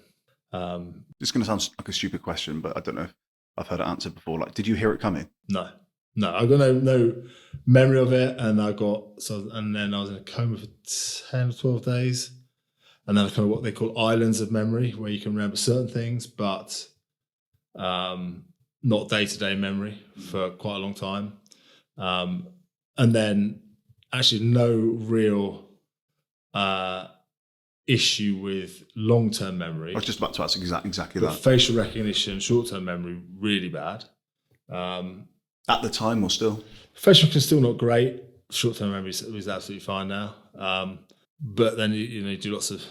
It's going to sound like a stupid question, but I don't know if I've heard it answered before. Like, did you hear it coming? No, I got no memory of it, and then I was in a coma for 10 or 12 days, and then kind of what they call islands of memory, where you can remember certain things, but not day-to-day memory for quite a long time, and then actually no real issue with long-term memory. I was just about to ask exactly but that. Facial recognition, short-term memory, really bad. At the time or still? Facial recognition still not great. Short-term memory is absolutely fine now. But then you do lots of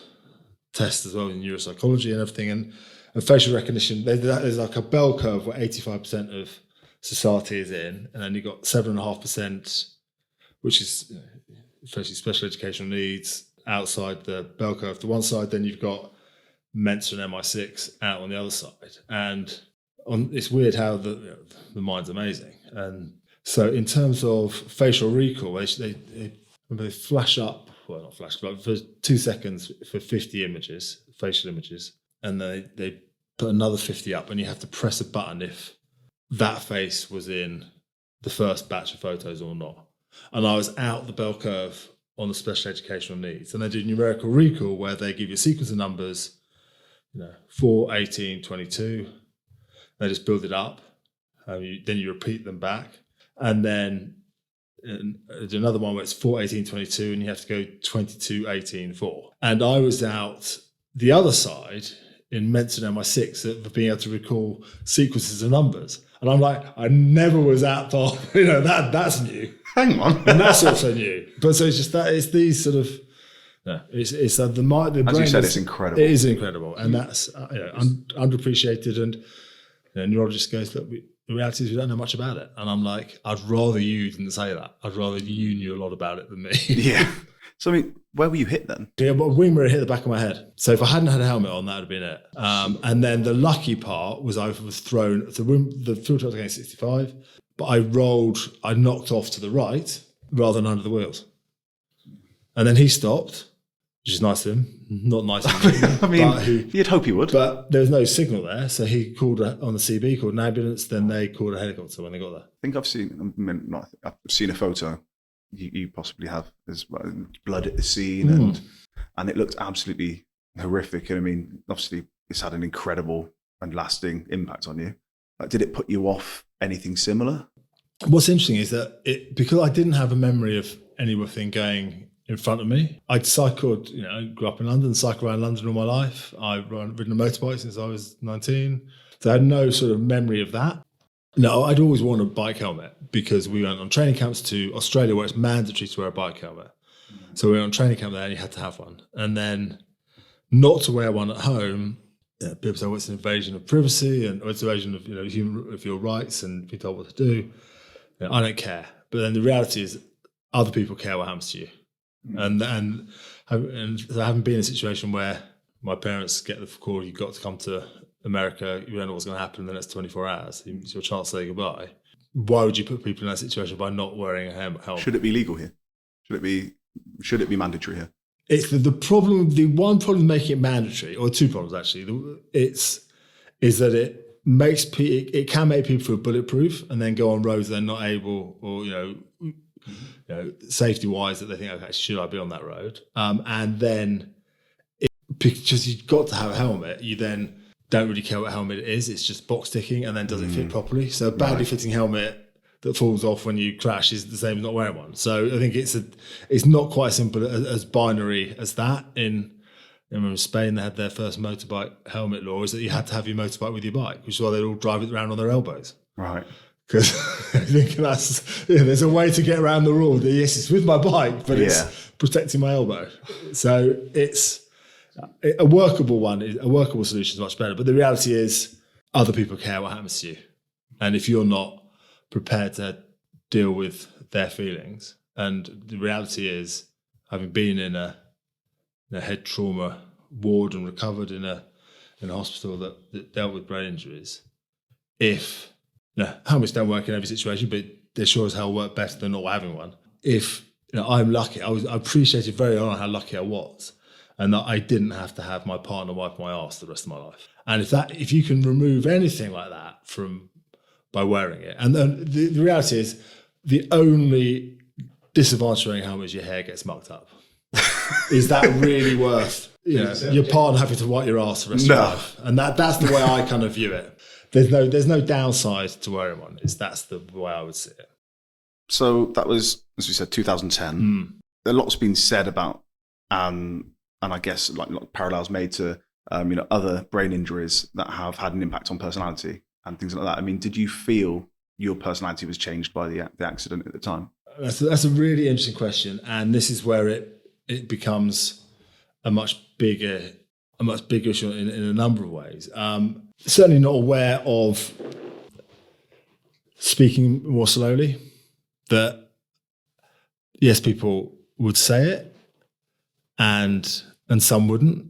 tests as well in neuropsychology and everything. And facial recognition, there's like a bell curve where 85% of society is in, and then you've got 7.5%, which is especially special educational needs, outside the bell curve to one side. Then you've got Mensa and MI6 out on the other side. And it's weird how the mind's amazing. And so in terms of facial recall, they flash up, well, not flash, but for 2 seconds for 50 images, facial images, and then they put another 50 up, and you have to press a button if that face was in the first batch of photos or not. And I was out the bell curve on the special educational needs. And they do numerical recall where they give you a sequence of numbers, 4, 18, 22. They just build it up. Then you repeat them back. And then there's another one where it's 4, 18, 22, and you have to go 22, 18, 4. And I was out the other side in Mensa and MI6 of being able to recall sequences of numbers. And I'm like, I never was out of, that's new. Hang on. And that's also new. But so it's just that, it's these sort of, it's the mind, the brain. As you said, it's incredible. It is incredible. And that's underappreciated. And neurologist goes, look, the reality is we don't know much about it. And I'm like, I'd rather you didn't say that. I'd rather you knew a lot about it than me. Yeah. So, I mean, where were you hit then? Yeah, but a wing mirror hit the back of my head. So if I hadn't had a helmet on, that would have been it. And then the lucky part was I was thrown, the field was against 65, but I knocked off to the right rather than under the wheels. And then he stopped, which is nice of him. Not nice of him. I mean, you'd hope he would. But there was no signal there. So he called on the CB, called an ambulance, then they called a helicopter when they got there. I think I've seen a photo. You possibly have. There's blood at the scene, and it looked absolutely horrific. And I mean, obviously, it's had an incredible and lasting impact on you. Did it put you off anything similar? What's interesting is that because I didn't have a memory of anything going in front of me. I'd cycled, I grew up in London, cycled around London all my life. I've ridden a motorbike since I was 19. So I had no sort of memory of that. No, I'd always worn a bike helmet because we went on training camps to Australia where it's mandatory to wear a bike helmet. So we went on training camp there and you had to have one. And then not to wear one at home, people say, well, it's an invasion of privacy and it's an invasion of your rights and be told what to do. I don't care. But then the reality is other people care what happens to you. And so I haven't been in a situation where my parents get the call, you've got to come to America, you don't know what's going to happen in the next 24 hours. It's your chance to say goodbye. Why would you put people in that situation by not wearing a helmet? Should it be legal here? Should it be mandatory here? It's the problem. The one problem making it mandatory, or two problems actually, is that it can make people feel bulletproof and then go on roads they're not able, or safety wise that they think, okay, should I be on that road? And then because you've got to have a helmet, you then don't really care what helmet it is. It's just box ticking, and then does it fit properly? So a badly fitting helmet that falls off when you crash is the same as not wearing one. So I think it's not quite as simple as binary as that. In Spain, they had their first motorbike helmet law, is that you had to have your motorbike with your bike, which is why they'd all drive it around on their elbows. Right. Because I think there's a way to get around the rule that yes, it's with my bike, but it's protecting my elbow. So it's a workable solution is much better. But the reality is other people care what happens to you. And if you're not prepared to deal with their feelings, and the reality is, having been in a head trauma ward and recovered in a hospital that dealt with brain injuries, if helmets don't work in every situation, but they sure as hell work better than not having one. If I'm lucky, I appreciated very early on how lucky I was, and that I didn't have to have my partner wipe my arse the rest of my life. And if you can remove anything like that by wearing it, and then the reality is the only disadvantage of wearing a helmet is your hair gets mucked up. Is that really worth your partner having to wipe your arse the rest of your life? And that's the way I kind of view it. There's no downside to wearing one. That's the way I would see it. So that was, as we said, 2010. A lot's been said about, and I guess like parallels made to other brain injuries that have had an impact on personality and things like that. I mean, did you feel your personality was changed by the accident at the time? That's a really interesting question, and this is where it becomes a much bigger issue in a number of ways. Certainly not aware of speaking more slowly. That yes, people would say it, and some wouldn't.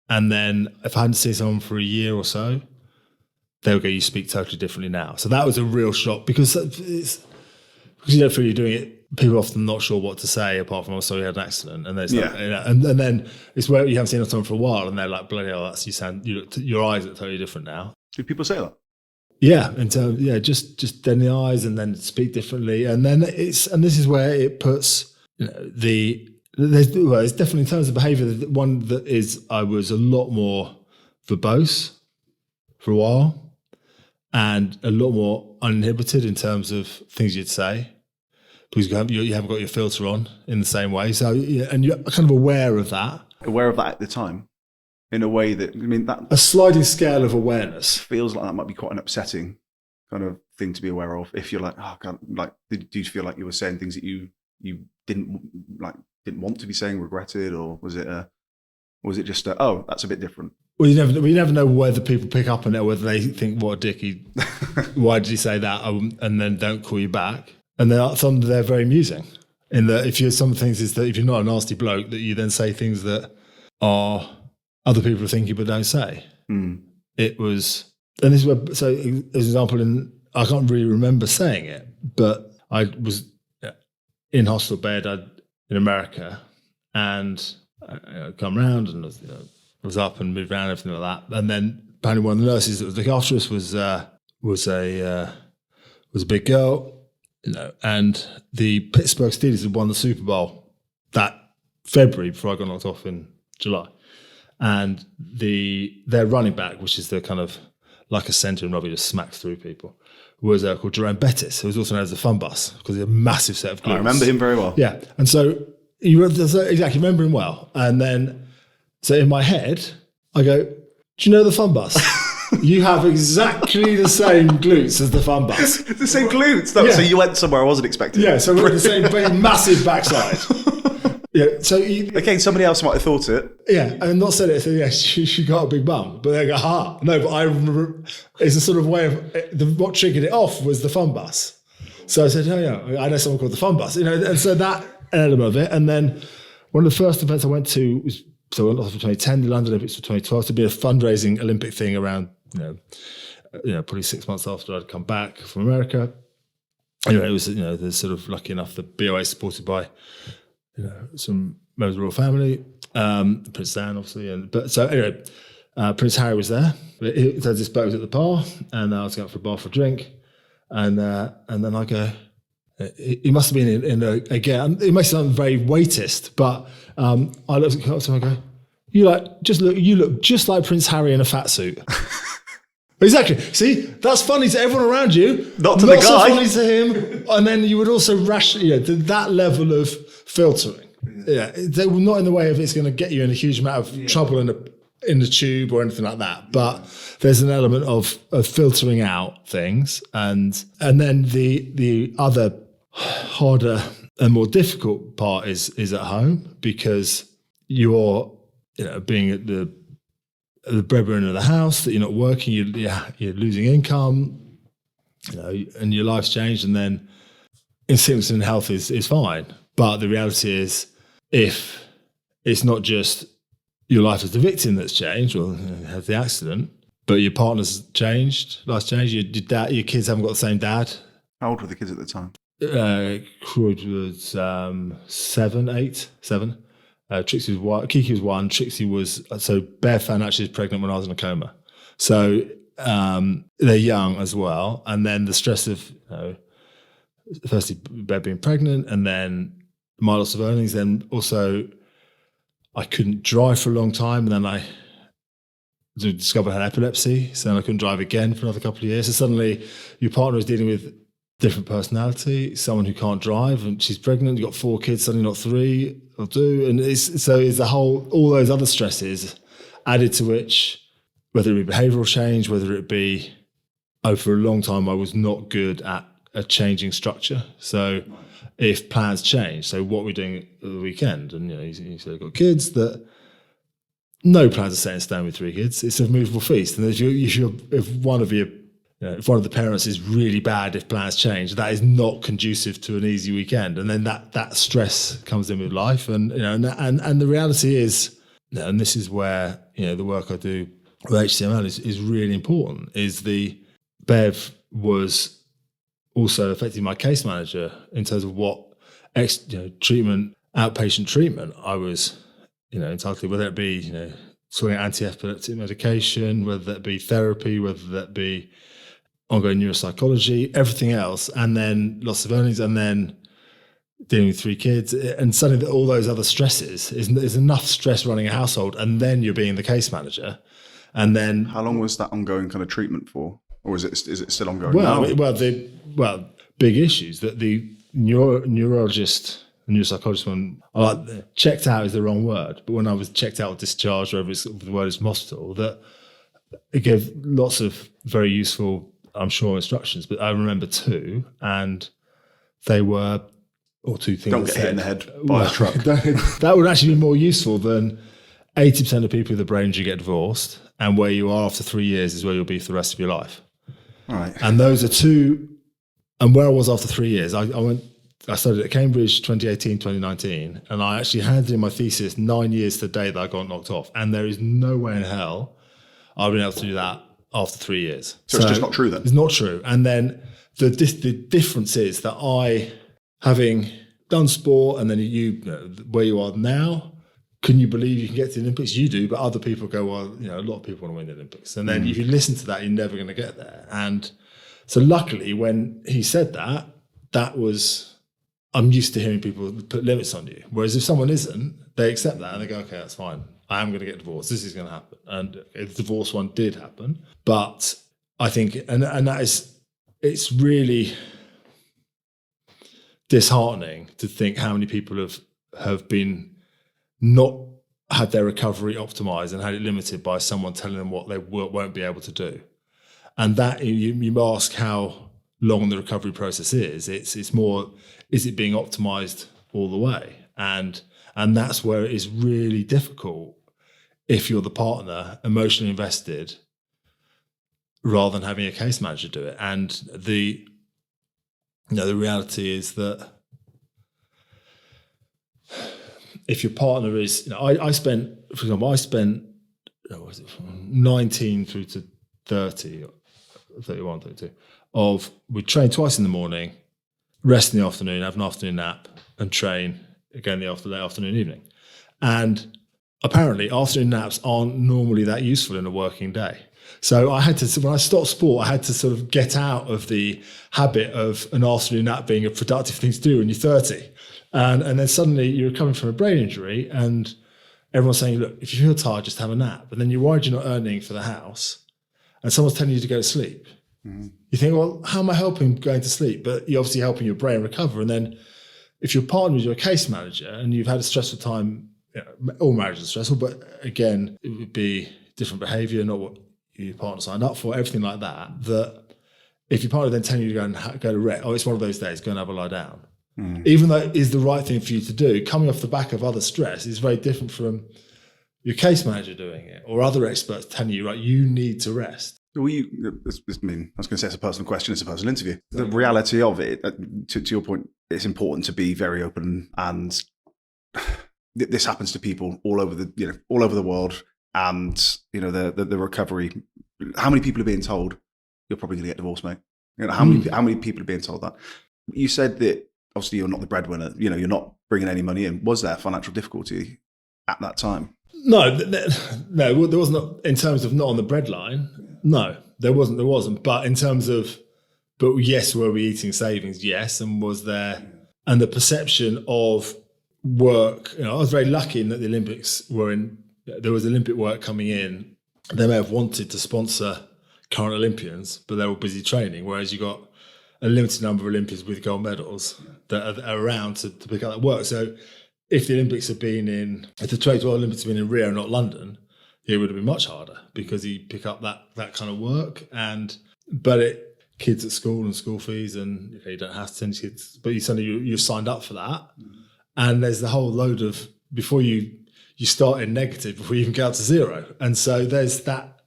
And then if I hadn't seen someone for a year or so, they would go, you speak totally differently now. So that was a real shock because you don't feel you're doing it. People are often not sure what to say apart from, oh, sorry, you had an accident. And there's and then it's where you haven't seen someone for a while and they're like, bloody hell, your eyes are totally different now. Do people say that? Yeah, just then the eyes and then speak differently. And then this is where it puts, it's definitely in terms of behaviour, one that is, I was a lot more verbose for a while and a lot more uninhibited in terms of things you'd say because you haven't got your filter on in the same way. So, and you're kind of aware of that. Aware of that at the time in a way that, that... A sliding scale of awareness. Feels like that might be quite an upsetting kind of thing to be aware of. If you're like, oh God, like, do you feel like you were saying things that you didn't want to be saying, regretted, or was it just oh, that's a bit different? Well, you never know whether people pick up on it, or whether they think, what a dick, why did he say that, and then don't call you back. And they're very amusing. In that, some things is that if you're not a nasty bloke, that you then say things that are other people are thinking but don't say. It was, and this is where, so as an example, I can't really remember saying it, but I was in hospital bed in America, and I come round and was up and moved around, everything like that. And then apparently one of the nurses that was looking after us was a big girl, and the Pittsburgh Steelers had won the Super Bowl that February before I got knocked off in July. And their running back, which is the kind of like a centre and Robbie just smacks through people, was called Jerome Bettis, who was also known as the Fun Bus because he had a massive set of glutes. I remember him very well. Yeah. And so exactly, remember him well. And then, so in my head, I go, do you know the Fun Bus? You have exactly the same glutes as the Fun Bus. The same glutes? No, yeah. So you went somewhere I wasn't expecting. Yeah, so we're the same massive backside. Yeah, so again, somebody else might have thought it. Yeah, and not said it. So yeah, she got a big bum, but they go, ha. No, but I remember it's a sort of way of what triggered it off was the Fun Bus. So I said, oh yeah, I know someone called the Fun Bus, and so that element of it. And then one of the first events I went to was I went off for 2010, the London Olympics for 2012 to be a fundraising Olympic thing around probably 6 months after I'd come back from America. Anyway, it was the sort of lucky enough the BOA supported by some members of the royal family, Prince Dan, obviously. So anyway, Prince Harry was there. This boat was at the bar, and I was going for a bar for a drink. And then I go, he must have been again, it may sound very weightist, but I looked at him and I go, you look just like Prince Harry in a fat suit. Exactly. See, that's funny to everyone around you. Not to the guy. Not so funny to him. And then you would also that level of filtering. Yeah, they were not in the way of it's going to get you in a huge amount of trouble in the tube or anything like that. But there's an element of filtering out things, and then the other harder and more difficult part is at home because you're being at the breadwinner of the house, that you're not working, you're losing income, and your life's changed, and then in sickness and health is fine. But the reality is, if it's not just your life as the victim that's changed or has the accident, but your partner's changed, life's changed, your kids haven't got the same dad. How old were the kids at the time? Croyd was 7. Trixie was 1. Kiki was 1. Trixie was Bear Fan actually was pregnant when I was in a coma. So they're young as well. And then the stress of firstly Bear being pregnant, and then my loss of earnings. Then also I couldn't drive for a long time, and then I discovered I had epilepsy. So then I couldn't drive again for another couple of years. So suddenly your partner is dealing with different personality, someone who can't drive, and she's pregnant, you've got 4 kids, suddenly not 3 or 2. And it's the whole, all those other stresses added to which, whether it be behavioural change, whether it be, for a long time, I was not good at a changing structure. So if plans change, so what we're doing at the weekend, and you said I've got kids, that no plans are set in stone with 3 kids. It's a movable feast. And if one of the parents is really bad, if plans change, that is not conducive to an easy weekend. And then that stress comes in with life. And the reality is, and this is where the work I do with HTML is really important. Bev was also effectively my case manager in terms of what outpatient treatment I was, entitled to, whether it be, sorting out anti-epileptic medication, whether that be therapy, whether that be ongoing neuropsychology, everything else, and then loss of earnings, and then dealing with 3 kids, and suddenly all those other stresses is enough stress running a household, and then you're being the case manager, and then how long was that ongoing kind of treatment for, or is it still ongoing now? Big issues that the neurologist, neuropsychologist, when checked out is the wrong word, but when I was checked out or discharged, wherever the word is from hospital, that it gave lots of very useful, I'm sure, instructions. But I remember 2, and they were, or 2 things. Don't get hit in the head by a truck. That would actually be more useful than 80% of people with a brain injury get divorced, and where you are after 3 years is where you'll be for the rest of your life. All right. And those are 2, and where I was after 3 years, I studied at Cambridge 2018, 2019, and I actually handed in my thesis 9 years to the day that I got knocked off. And there is no way in hell I've been able to do that after 3 years. So it's just not true then? It's not true. And then the difference is that having done sport, and then where you are now, can you believe you can get to the Olympics? You do, but other people go, well, a lot of people want to win the Olympics. And then if you listen to that, you're never going to get there. And so luckily when he said that was, I'm used to hearing people put limits on you. Whereas if someone isn't, they accept that and they go, okay, that's fine. I am going to get divorced. This is going to happen. And the divorce one did happen. But I think, and that is, it's really disheartening to think how many people have been not had their recovery optimized and had it limited by someone telling them what they won't be able to do. And that you ask how long the recovery process is. It's more, is it being optimized all the way? And that's where it is really difficult if you're the partner emotionally invested rather than having a case manager do it. And the reality is that if your partner is, I spent 19 through to 30, 31, 32, we train twice in the morning, rest in the afternoon, have an afternoon nap, and train again the afternoon, evening. And apparently afternoon naps aren't normally that useful in a working day. So when I stopped sport, I had to sort of get out of the habit of an afternoon nap being a productive thing to do when you're 30. And then suddenly you're coming from a brain injury and everyone's saying, look, if you feel tired, just have a nap. And then you're worried you're not earning for the house and someone's telling you to go to sleep. Mm-hmm. You think, well, how am I helping going to sleep? But you're obviously helping your brain recover. And then if your partner is your case manager and you've had a stressful time, all marriages are stressful, but again, it would be different behavior, not what your partner signed up for, everything like that, that if your partner then telling you to go to rest, it's one of those days, go and have a lie down. Mm. Even though it is the right thing for you to do, coming off the back of other stress is very different from your case manager doing it or other experts telling you, right, you need to rest. I was going to say it's a personal question, it's a personal interview. The reality of it, to your point, it's important to be very open, and this happens to people all over the world. And the recovery. How many people are being told you're probably going to get divorced, mate? How many people are being told that? You said that obviously you're not the breadwinner. You're not bringing any money in. Was there financial difficulty at that time? No, there wasn't. In terms of not on the breadline, no, there wasn't. But in terms of, yes, were we eating savings? Yes, and was there? And the perception of work. I was very lucky in that the Olympics were in. There was Olympic work coming in. They may have wanted to sponsor current Olympians, but they were busy training. Whereas you got a limited number of Olympians with gold medals that are around to pick up that work. So if the Olympics had been if the 2012 Olympics had been in Rio, not London, it would have been much harder because you pick up that kind of work. Kids at school and school fees, and you don't have to send kids, but you're signed up for that. And there's the whole load of before you start in negative before you even get out to zero. And so there's that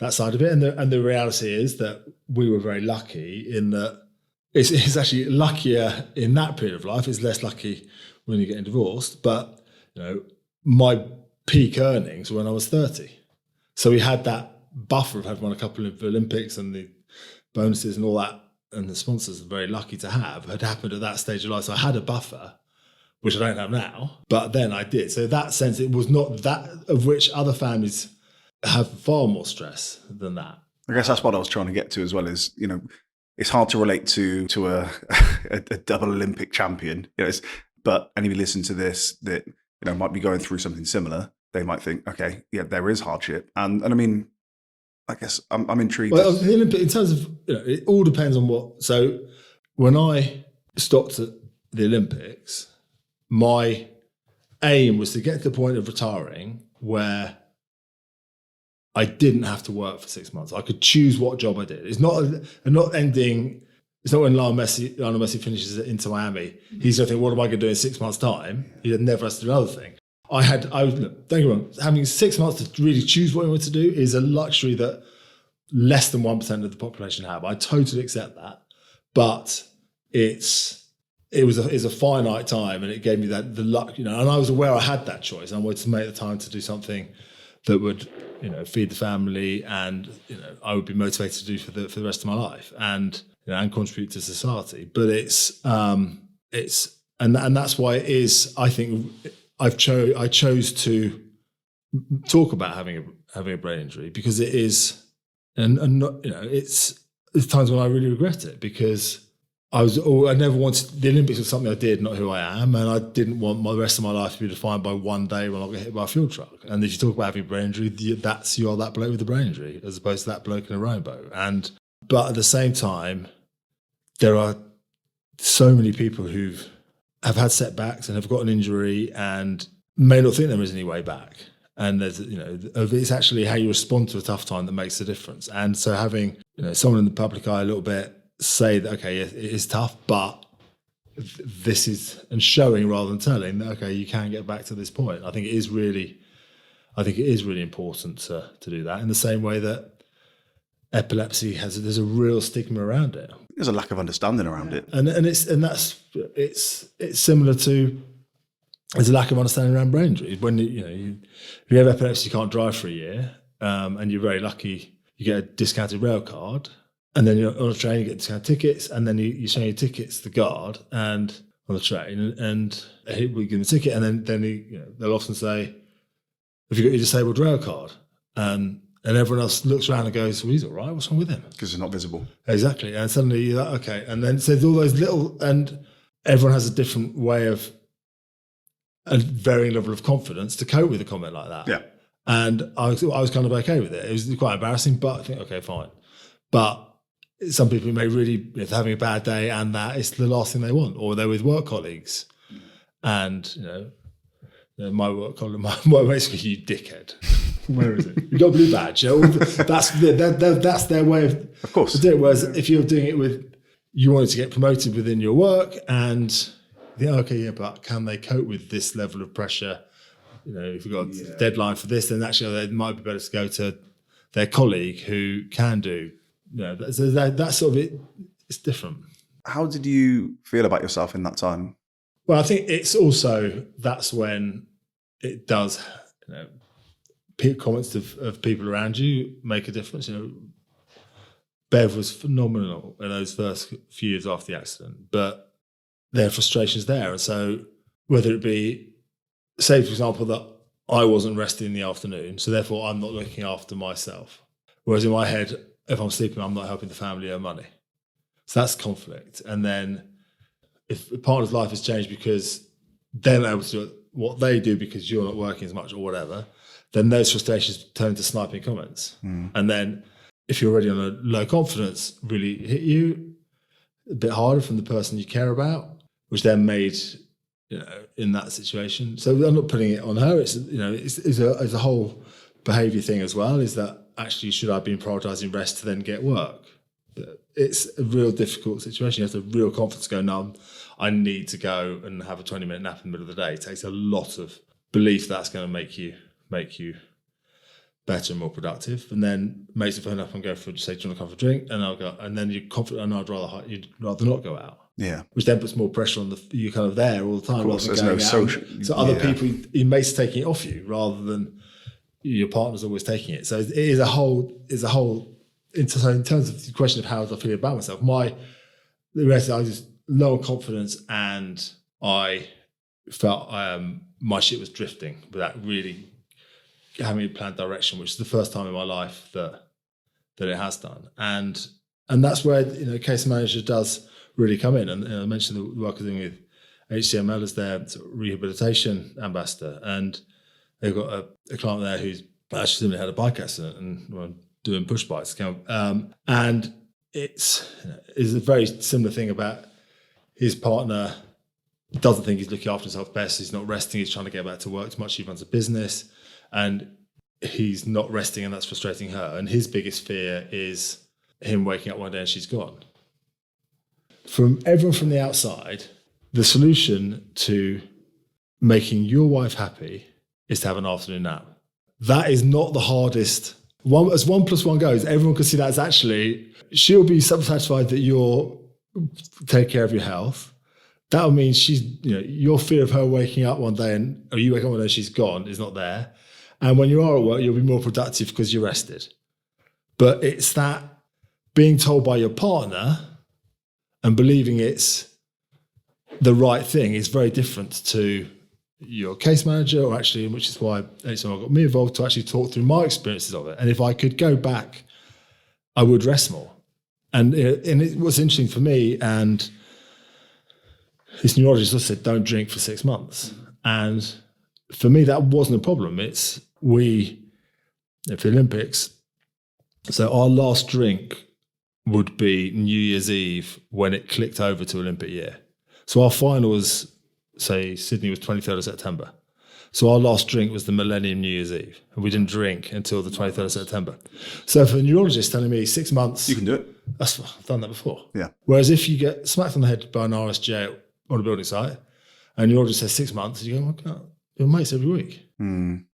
side of it. And the reality is that we were very lucky in that it's actually luckier in that period of life. It's less lucky when you're getting divorced. But, my peak earnings were when I was 30. So we had that buffer of having won a couple of Olympics and the bonuses and all that, and the sponsors are very lucky to have, had happened at that stage of life. So I had a buffer, which I don't have now, but then I did. So in that sense, it was not that of which other families have far more stress than that. I guess that's what I was trying to get to as well, is, you know, it's hard to relate to a double Olympic champion, you know, but anybody listening to this that, you know, might be going through something similar, they might think, okay, yeah, there is hardship. And I mean, I guess I'm intrigued. Well, the Olympic, in terms of, you know, it all depends on what. So when I stopped at the Olympics, my aim was to get to the point of retiring where I didn't have to work for 6 months. I could choose what job I did. It's not ending. It's not when Lionel Messi finishes at Inter Miami. He's going to think, what am I going to do in 6 months' time? He never has to do another thing. Don't get me wrong, having 6 months to really choose what I want to do is a luxury that less than 1% of the population have. I totally accept that. But it's a finite time, and it gave me the luck, you know, and I was aware I had that choice. I wanted to make the time to do something that would, you know, feed the family, and, you know, I would be motivated to do for the rest of my life, and, you know, and contribute to society. But and that's why it is. I think I chose to talk about having a brain injury, because it is, and not, you know, it's times when I really regret it, because I never wanted, the Olympics was something I did, not who I am, and I didn't want the rest of my life to be defined by one day when I got hit by a fuel truck. And if you talk about having a brain injury, you are that bloke with a brain injury, as opposed to that bloke in a rainbow. But at the same time, there are so many people who have had setbacks and have got an injury and may not think there is any way back. And there's, you know, it's actually how you respond to a tough time that makes the difference. And so having, you know, someone in the public eye a little bit say that, okay, it is tough, but this is, and showing rather than telling that, okay, you can get back to this point. I think it is really important to do that, in the same way that epilepsy there's a real stigma around it. There's a lack of understanding around it. And it's similar to, there's a lack of understanding around brain injury. When if you have epilepsy, you can't drive for a year, and you're very lucky, you get a discounted rail card, and then you're on a train, you get discounted tickets, and then you show your tickets to the guard and on the train, and we give them a ticket, and then they'll often say, "Have you got your disabled rail card?" And everyone else looks around and goes, "Well, he's all right. What's wrong with him?" Because it's not visible. Exactly. And suddenly you're like, okay. And then so there's all those little, and everyone has a different way of, a varying level of confidence to cope with a comment like that. Yeah. And I was kind of okay with it. It was quite embarrassing, but I think, okay, fine. But some people may really, if they're having a bad day and that, it's the last thing they want, or they're with work colleagues. And, my work colleague, my basically, you dickhead. Where is it? You got a blue badge. That's their way of course, doing it. Whereas if you're doing it with, you wanted to get promoted within your work, and you think, okay, yeah, but can they cope with this level of pressure? You know, if you've got a deadline for this, then actually it might be better to go to their colleague who can do. So that's sort of it. It's different. How did you feel about yourself in that time? Well, I think it's also, that's when it does, comments of people around you make a difference. Bev was phenomenal in those first few years after the accident, but there are frustrations there. And so whether it be, say, for example, that I wasn't resting in the afternoon, so therefore I'm not looking after myself. Whereas in my head, if I'm sleeping, I'm not helping the family earn money. So that's conflict. And then if a partner's life has changed because they're not able to do what they do because you're not working as much or whatever, then those frustrations turn into sniping comments. And then if you're already on a low confidence, really hit you a bit harder from the person you care about, which then made, in that situation. So I'm not putting it on her. It's a whole behaviour thing as well, is that actually should I have been prioritising rest to then get work? But it's a real difficult situation. You have to have real confidence to go, no, I need to go and have a 20-minute nap in the middle of the day. It takes a lot of belief that's going to make you better and more productive. And then makes the phone up and go for, say, do you want to come for a drink? And I'll go, and then you're confident, and you'd rather not go out. Yeah. Which then puts more pressure on you're kind of there all the time. Of course, there's no social. So other people, your mates taking it off you rather than your partner's always taking it. So it is a whole. So in terms of the question of how I feel about myself, the rest I was just low on confidence, and I felt my shit was drifting without really having a planned direction, which is the first time in my life that it has done. And that's where case manager does really come in. And I mentioned the work I'm doing with HCML as their sort of rehabilitation ambassador, and they've got a client there who's actually similarly had a bike accident and doing push bikes. And it's a very similar thing about his partner doesn't think he's looking after himself best. He's not resting. He's trying to get back to work too much. He runs a business and he's not resting, and that's frustrating her. And his biggest fear is him waking up one day and she's gone. From everyone from the outside, the solution to making your wife happy is to have an afternoon nap. That is not the hardest. As 1 + 1 goes, everyone can see that as actually, she'll be satisfied that you're take care of your health. That'll mean your fear of her waking up one day or you wake up one day and she's gone is not there. And when you are at work, you'll be more productive because you're rested. But it's that being told by your partner and believing it's the right thing is very different to your case manager, or actually, which is why HMO got me involved, to actually talk through my experiences of it. And if I could go back, I would rest more. And it was interesting for me, and his neurologist also said, don't drink for 6 months. And for me, that wasn't a problem. It's for the Olympics, so our last drink would be New Year's Eve when it clicked over to Olympic year. So our final was, say, Sydney was 23rd of September. So our last drink was the Millennium New Year's Eve, and we didn't drink until the 23rd of September. So for a neurologist telling me 6 months... You can do it. I've done that before. Yeah. Whereas if you get smacked on the head by an RSJ on a building site, and your neurologist says 6 months, you go, oh, God, your mates every week.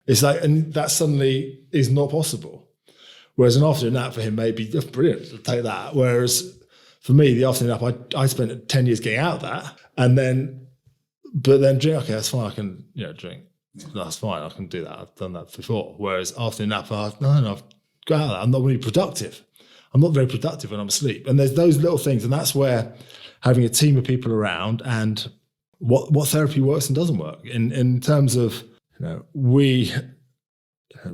It's like, and that suddenly is not possible. Whereas an afternoon nap for him may be brilliant, I'll take that. Whereas for me, the afternoon nap, I spent 10 years getting out of that, but then drink, okay, that's fine, I can drink. That's fine, I can do that. I've done that before. Whereas afternoon nap, I've got out of that. I'm not really productive. I'm not very productive when I'm asleep. And there's those little things, and that's where having a team of people around and what therapy works and doesn't work. In terms of,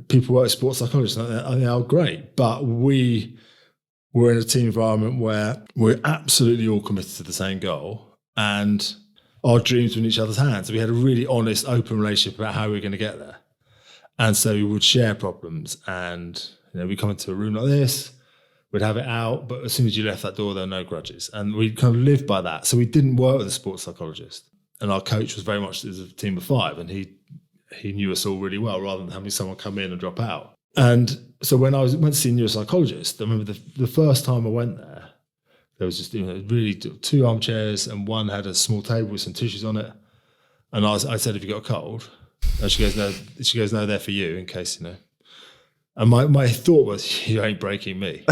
people work as sports psychologists, and I think they are great, but we're in a team environment where we're absolutely all committed to the same goal, and our dreams were in each other's hands. We had a really honest, open relationship about how we were going to get there. And so we would share problems, and we'd come into a room like this, we'd have it out, but as soon as you left that door, there were no grudges. And we kind of lived by that. So we didn't work with a sports psychologist. And our coach was very much as a team of 5, and he knew us all really well, rather than having someone come in and drop out. And so when I went to see a neuropsychologist, I remember the first time I went there, there was just really 2 armchairs, and one had a small table with some tissues on it. And I said, "Have you got a cold?" And she goes, "No." She goes, "No, they're for you in case And my thought was, you ain't breaking me,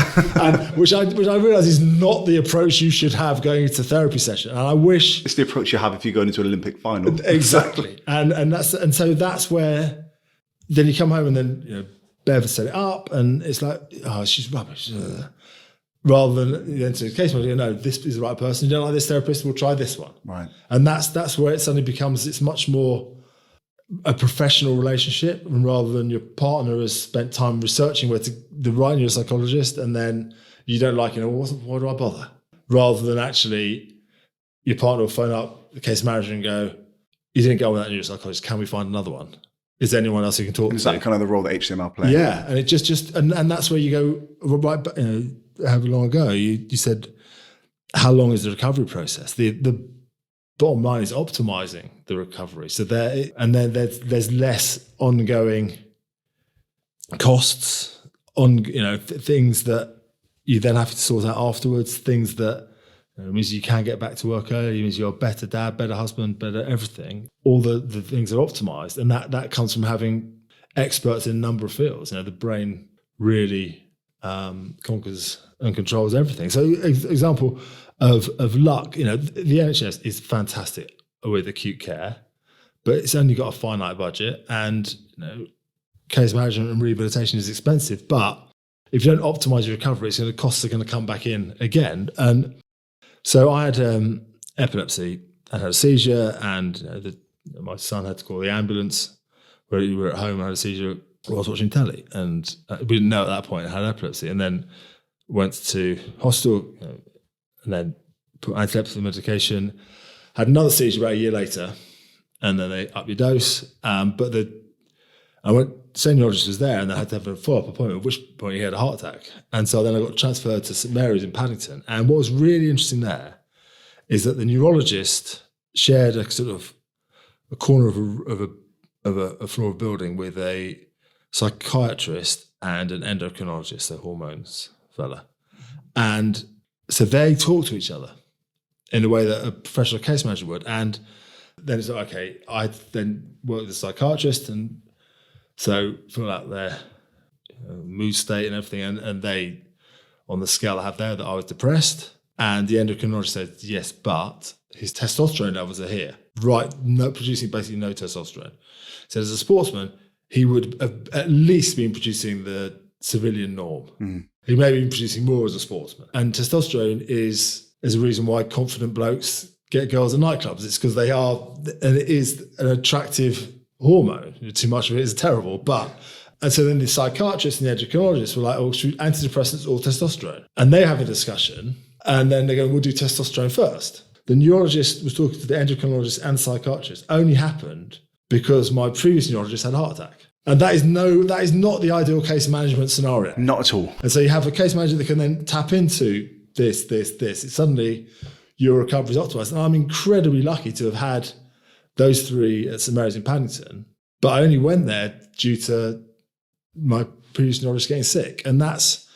which I realise is not the approach you should have going into a therapy session. And I wish it's the approach you have if you go into an Olympic final. Exactly, and so that's where then you come home and then Bev set it up, and it's like, oh, she's rubbish. Rather than to the case manager, no, this is the right person. You don't like this therapist, we'll try this one. Right, and that's where it suddenly becomes. It's much more a professional relationship, and rather than your partner has spent time researching where to the right neuropsychologist, and then you don't like, why do I bother? Rather than actually your partner will phone up the case manager and go, you didn't go with that neuropsychologist, can we find another one? Is there anyone else you can talk to? Is that kind of the role that HCML plays? Yeah, and it just and that's where you go, right, however long ago, you said, how long is the recovery process? The bottom line is optimizing the recovery. So there's less ongoing costs on things that you then have to sort out afterwards. Things that means you can get back to work early. Means you're a better dad, better husband, better everything. All the things are optimized, and that comes from having experts in a number of fields. The brain really conquers and controls everything. So, example of luck, the NHS is fantastic with acute care, but it's only got a finite budget, and case management and rehabilitation is expensive, but if you don't optimize your recovery, the costs are going to come back in again. And so I had epilepsy. I had a seizure, and my son had to call the ambulance. We were at home. I had a seizure while I was watching telly, and we didn't know at that point I had epilepsy. And then went to hospital, and then put anti-epilepsy medication. Had another seizure about a year later, and then they up your dose. Same neurologist was there, and I had to have a follow-up appointment, at which point he had a heart attack. And so then I got transferred to St Mary's in Paddington. And what was really interesting there is that the neurologist shared a sort of a corner of a floor of a building with a psychiatrist and an endocrinologist, a hormones fella. And so they talk to each other in the way that a professional case manager would. And then it's like, okay, I then work with a psychiatrist, and so fill out their mood state and everything. And they, on the scale I have there, that I was depressed. And the endocrinologist said, yes, but his testosterone levels are here. Right, producing basically no testosterone. So as a sportsman, he would have at least been producing the civilian norm. Mm. He may have been producing more as a sportsman. And testosterone is a reason why confident blokes get girls in nightclubs. It's because they are, and it is an attractive hormone. Too much of it is terrible. And so then the psychiatrist and the endocrinologist were like, oh, should antidepressants or testosterone? And they have a discussion, and then they're going, we'll do testosterone first. The neurologist was talking to the endocrinologist and psychiatrist. Only happened because my previous neurologist had a heart attack. And that is not the ideal case management scenario. Not at all. And so you have a case manager that can then tap into this. It's suddenly your recovery is optimized. And I'm incredibly lucky to have had those three at St Mary's in Paddington. But I only went there due to my previous neurologist getting sick. And that's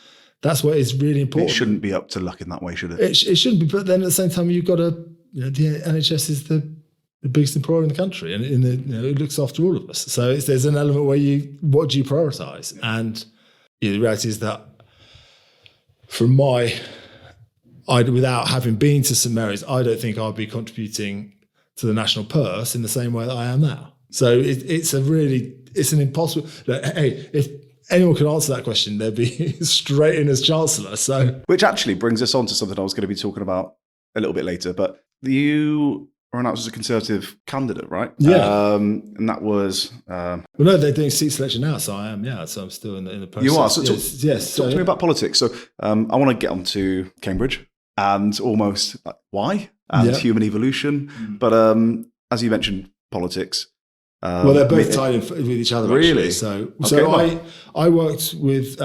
what is really important. It shouldn't be up to luck in that way, should it? It shouldn't be. But then at the same time, you've got the NHS is the biggest employer in the country, and it looks after all of us. So there's an element where what do you prioritise? And the reality is that without having been to St Mary's, I don't think I'd be contributing to the national purse in the same way that I am now. So it's an impossible. Hey, if anyone could answer that question, they'd be straight in as Chancellor. So, which actually brings us on to something I was going to be talking about a little bit later. But you were announced as a Conservative candidate, right? Yeah. And that was... well, no, they're doing seat selection now, so I am, yeah. So I'm still in the process. You are? So talk to me about politics. So I want to get on to Cambridge and almost why and human evolution. But as you mentioned, politics... well, they're both tied in with each other, really? Actually. So I worked with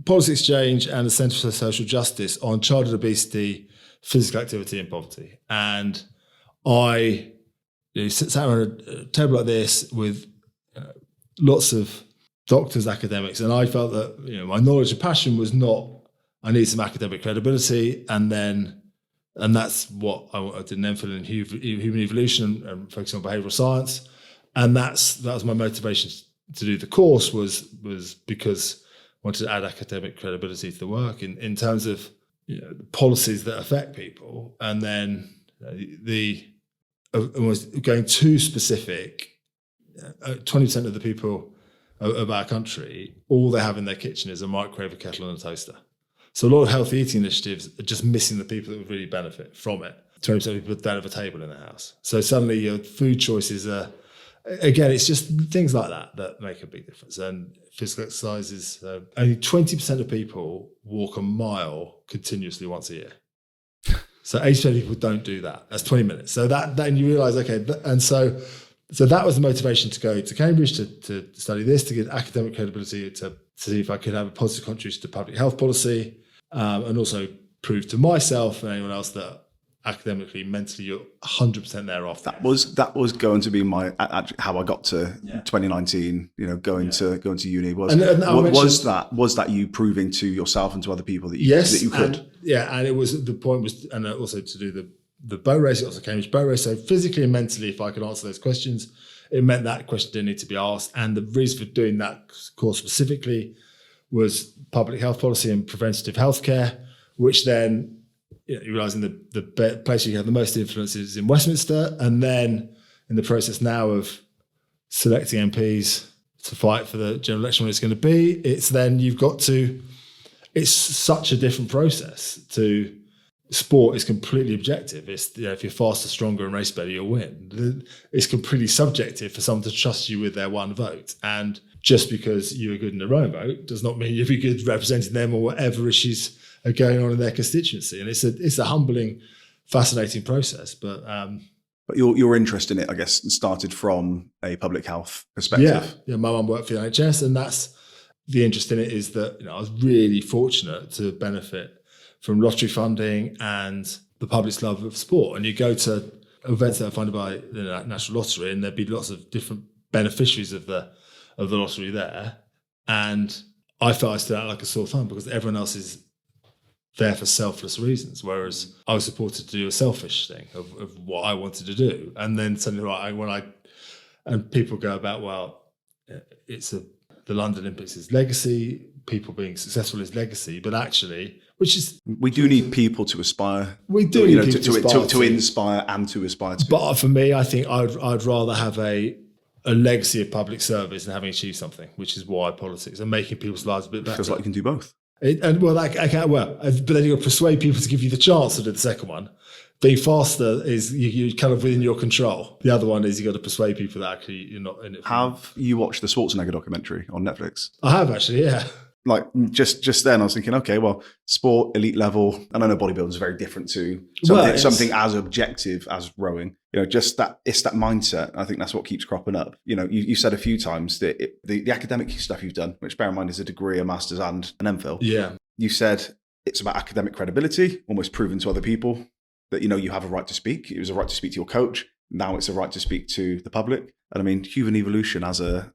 Policy Exchange and the Centre for Social Justice on childhood obesity, physical activity and poverty. And I sat around a table like this with lots of doctors, academics, and I felt that my knowledge and passion was not, I need some academic credibility, and that's what I did an MPhil in human evolution and focus on behavioural science. And that was my motivation to do the course was because I wanted to add academic credibility to the work in terms of the policies that affect people. And then almost going too specific, 20% of the people of our country, all they have in their kitchen is a microwave, a kettle and a toaster. So a lot of healthy eating initiatives are just missing the people that would really benefit from it. 20% of people don't have a table in their house. So suddenly your food choices are... Again, it's just things like that make a big difference. And physical exercise is only 20% of people walk a mile continuously once a year. So 80% of people don't do that. That's 20 minutes. So then you realise, okay, and so that was the motivation to go to Cambridge to study this, to get academic credibility, to see if I could have a positive contribution to public health policy, and also prove to myself and anyone else that academically, mentally, you're 100% there off. That was going to be my how I got to 2019. Going to uni was that you proving to yourself and to other people that you could. And it was the point was, and also to do the bow race, also Cambridge bow race. So physically and mentally, if I could answer those questions, it meant that question didn't need to be asked. And the reason for doing that course specifically was public health policy and preventative healthcare, which then. You realise in the place you have the most influence is in Westminster, and then in the process now of selecting MPs to fight for the general election when it's going to be. It's then you've got to. It's such a different process to. Sport is completely objective. It's if you're faster, stronger, and race better, you'll win. It's completely subjective for someone to trust you with their one vote. And just because you were good in the rowing vote does not mean you'll be good representing them or whatever issues are going on in their constituency. And it's a humbling, fascinating process. But your interest in it, I guess, started from a public health perspective. Yeah. My mum worked for the NHS, and that's the interest in it is that I was really fortunate to benefit from lottery funding and the public's love of sport. And you go to events that are funded by the National Lottery, and there'd be lots of different beneficiaries of the lottery there. And I felt I stood out like a sore thumb because everyone else is there for selfless reasons, whereas I was supported to do a selfish thing of what I wanted to do. And then suddenly, and people go about, well, it's the London Olympics is legacy, people being successful is legacy, but actually, we do need people to aspire. We do need people to inspire and to aspire to. But for me, I think I'd rather have a legacy of public service than having achieved something, which is why politics and making people's lives a bit better. Feels like you can do both. But then you've got to persuade people to give you the chance to do the second one. Being faster is you kind of within your control. The other one is you got to persuade people that actually you're not in it. Have you watched the Schwarzenegger documentary on Netflix? I have actually, yeah. Like just then I was thinking, okay, well, sport, elite level, and I know bodybuilding is very different to something as objective as rowing. Just that it's that mindset. I think that's what keeps cropping up. You said a few times that the academic stuff you've done, which bear in mind is a degree, a master's, and an MPhil. Yeah. You said it's about academic credibility, almost proven to other people that you have a right to speak. It was a right to speak to your coach. Now it's a right to speak to the public. And I mean, human evolution as a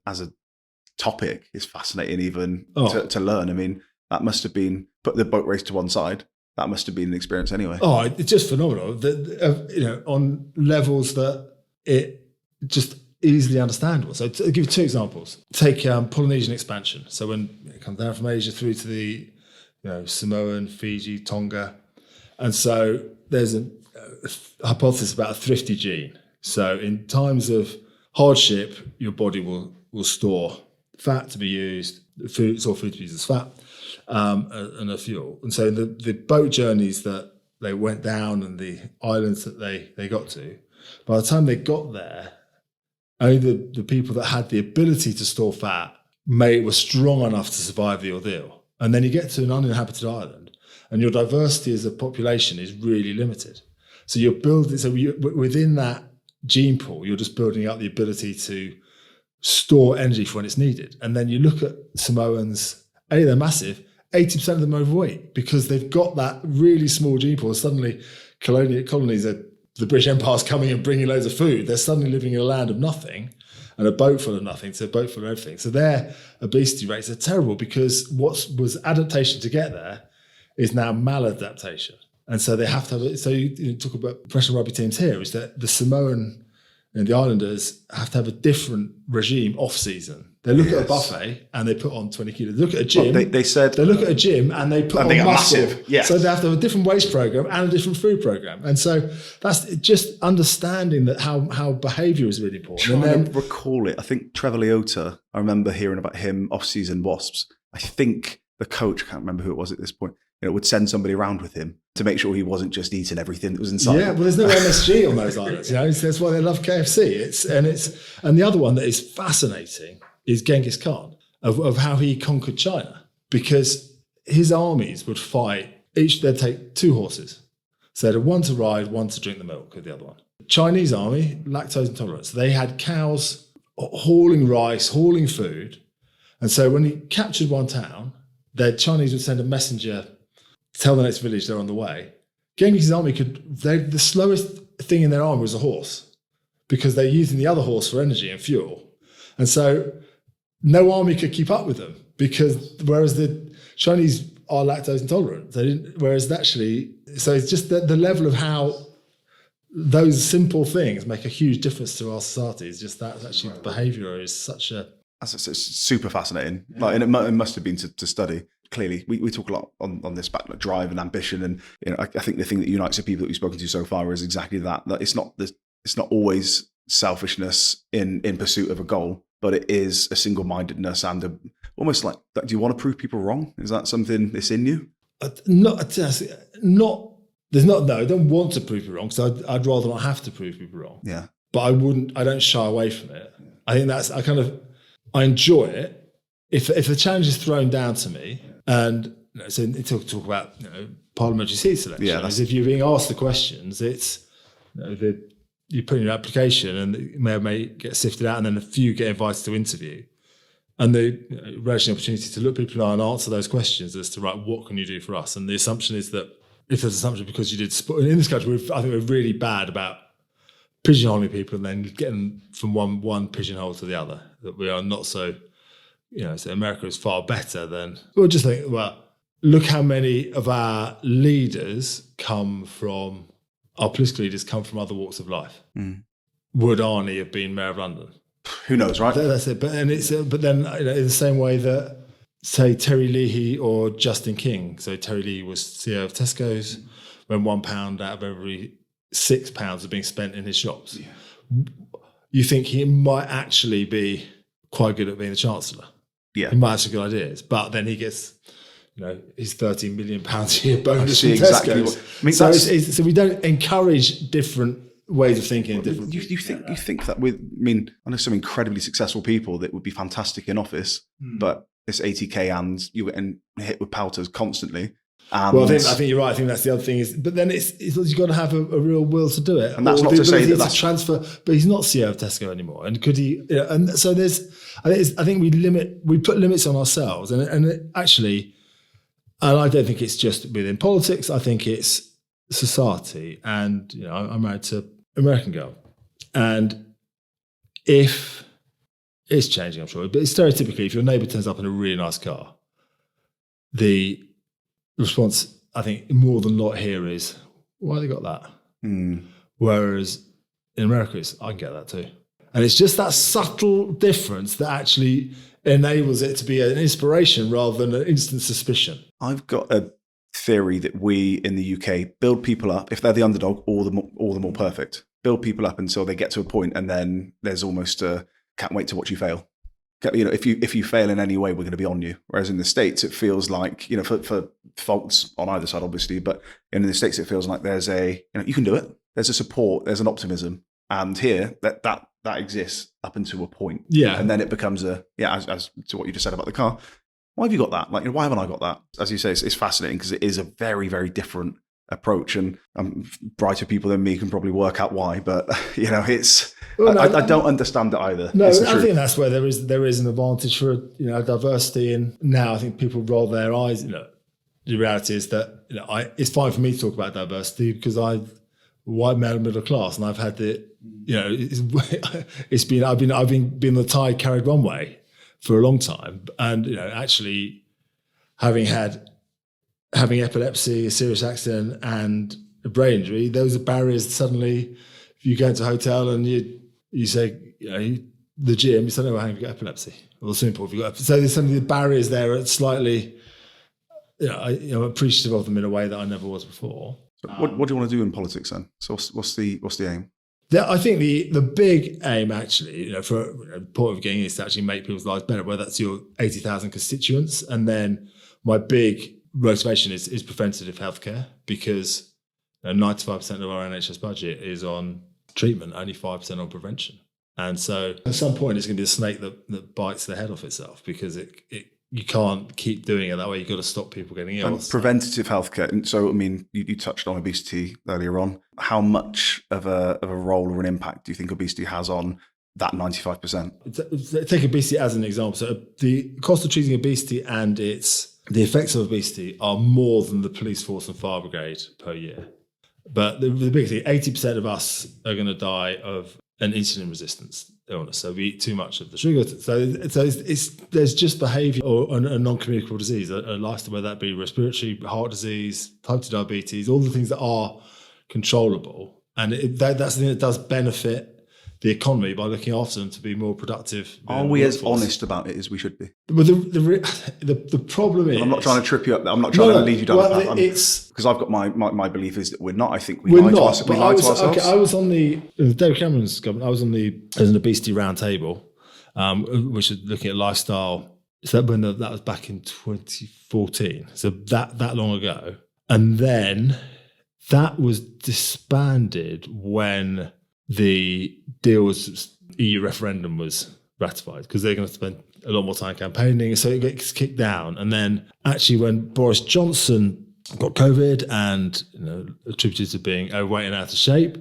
topic is fascinating even to learn. I mean, that must have been, put the boat race to one side, that must have been an experience anyway. Oh, it's just phenomenal. On levels that it just easily understandable. So to give you two examples, take Polynesian expansion. So when it comes down from Asia through to the Samoan, Fiji, Tonga. And so there's a hypothesis about a thrifty gene. So in times of hardship, your body will store fat to be used, food to be used as fat, and a fuel. And so the boat journeys that they went down and the islands that they got to, by the time they got there, only the people that had the ability to store fat were strong enough to survive the ordeal. And then you get to an uninhabited island, and your diversity as a population is really limited. So you're building. So within that gene pool, you're just building up the ability to store energy for when it's needed. And then you look at Samoans. They're massive. 80% of them are overweight because they've got that really small gene pool. Suddenly, colonies the British Empire's coming and bringing loads of food. They're suddenly living in a land of nothing and a boat full of nothing to a boat full of everything. So their obesity rates are terrible because what was adaptation to get there is now maladaptation. And so they have to have, so you talk about professional rugby teams here, is that the Samoan and the Islanders have to have a different regime off season. They look at a buffet and they put on 20 kilos. They look at a gym. Well, they said they look at a gym and they put on muscle. Massive, yes. So they have to have a different waste program and a different food program. And so that's just understanding that how behaviour is really important. Trying to recall it. I think Trevor Leota, I remember hearing about him off-season wasps. I think the coach, I can't remember who it was at this point, would send somebody around with him to make sure he wasn't just eating everything that was inside. Yeah, well, there's no MSG on those islands. That's why they love KFC. And the other one that is fascinating is Genghis Khan, of how he conquered China, because his armies would fight. They'd take two horses. So they had one to ride, one to drink the milk of the other one. Chinese army, lactose intolerance. They had cows hauling rice, hauling food. And so when he captured one town, the Chinese would send a messenger to tell the next village they're on the way. Genghis' army the slowest thing in their army was a horse because they're using the other horse for energy and fuel. And so no army could keep up with them whereas the Chinese are lactose intolerant. So it's just the level of how those simple things make a huge difference to our society. It's just that actually the behaviour is such a... It's super fascinating. And it must have been to study. Clearly, we talk a lot on this back, like drive and ambition, and I think the thing that unites the people that we've spoken to so far is exactly that. That it's not always selfishness in pursuit of a goal. but it is a single-mindedness and almost like, do you want to prove people wrong? Is that something that's in you? I don't want to prove you wrong, because I'd rather not have to prove people wrong. Yeah. But I don't shy away from it. I think I enjoy it. If the challenge is thrown down to me, and so talk about parliamentary seat selection, if you're being asked the questions, it's you put in your application and it may get sifted out, and then a few get invited to interview, and they relish the opportunity to look people in the eye and answer those questions as to what can you do for us? And the assumption is that if there's an assumption because you did sport in this country, I think we're really bad about pigeonholing people and then getting from one pigeonhole to the other. That we are not so, so America is far better than. We'll just think, look how many of our leaders our political leaders come from other walks of life. Mm. Would Arnie have been mayor of London? Who knows, right? That's it. But then in the same way that, say, Terry Leahy or Justin King. So Terry Leahy was CEO of Tesco's when £1 out of every £6 was being spent in his shops. Yeah. You think he might actually be quite good at being the Chancellor? Yeah. He might have some good ideas, but then he gets, his £13 million a year bonus from Tesco's. So we don't encourage different ways of thinking. You think that I know some incredibly successful people that would be fantastic in office, but it's 80k and you're getting hit with pouters constantly. And I think you're right. I think that's the other thing but then it's you've got to have a real will to do it. And that's not to say that's transfer, but he's not CEO of Tesco anymore. And could he, and so I think we put limits on ourselves and actually, and I don't think it's just within politics. I think it's society. And, I'm married to an American girl. And if it's changing, I'm sure, but stereotypically, if your neighbour turns up in a really nice car, the response, I think, more than not here is, why they got that? Mm. Whereas in America, I can get that too. And it's just that subtle difference that actually enables it to be an inspiration rather than an instant suspicion. I've got a theory that we in the UK build people up, if they're the underdog, all the more perfect. Build people up until they get to a point, and then there's almost a can't wait to watch you fail. If you fail in any way, we're going to be on you. Whereas in the States, it feels like, for faults on either side, obviously, but in the States, it feels like there's you can do it. There's a support, there's an optimism. And here, that exists up until a point. Yeah. And then it becomes as to what you just said about the car. Why have you got that? Why haven't I got that? As you say, it's fascinating because it is a very, very different approach, and brighter people than me can probably work out why, but it's I don't understand it either. No, I think that's where there is an advantage for diversity, and now I think people roll their eyes. The reality is that it's fine for me to talk about diversity because I'm white male middle class, and I've had I've been the tide carried one way for a long time, and actually having epilepsy, a serious accident, and a brain injury, those are barriers. Suddenly, if you go into a hotel and you say, the gym, you say, no, hang on, you've got epilepsy. Or the swimming pool, so there's some of the barriers there are slightly, I'm appreciative of them in a way that I never was before. So what do you want to do in politics then? So what's the aim? I think the big aim actually, for the point of getting is to actually make people's lives better, whether that's your 80,000 constituents. And then my big motivation is preventative healthcare, because 95% of our NHS budget is on treatment, only 5% on prevention. And so at some point it's going to be a snake that bites the head off itself, because you can't keep doing it that way. You've got to stop people getting ill. And preventative healthcare. And so, you touched on obesity earlier on. How much of a role or an impact do you think obesity has on that 95%? Take obesity as an example. So the cost of treating obesity and the effects of obesity are more than the police force and fire brigade per year. But the big thing, 80% of us are going to die of an insulin resistance illness. So we eat too much of the sugar. So there's just behaviour or a non-communicable disease, a lifestyle, whether that be respiratory, heart disease, type 2 diabetes, all the things that are controllable. And that's the thing that does benefit the economy by looking after them to be more productive. Are we as honest about it as we should be? But the problem is... I'm not trying to trip you up there. I'm not trying to lead you down that path. Because I've got my belief is that we're not. I think we lie to ourselves. Okay, I was on David Cameron's government. I was on as an obesity round table, which is looking at lifestyle. So that was back in 2014. So that long ago. And then that was disbanded when the EU referendum was ratified, because they're going to spend a lot more time campaigning. So it gets kicked down. And then actually when Boris Johnson got COVID and attributed to being overweight and out of shape,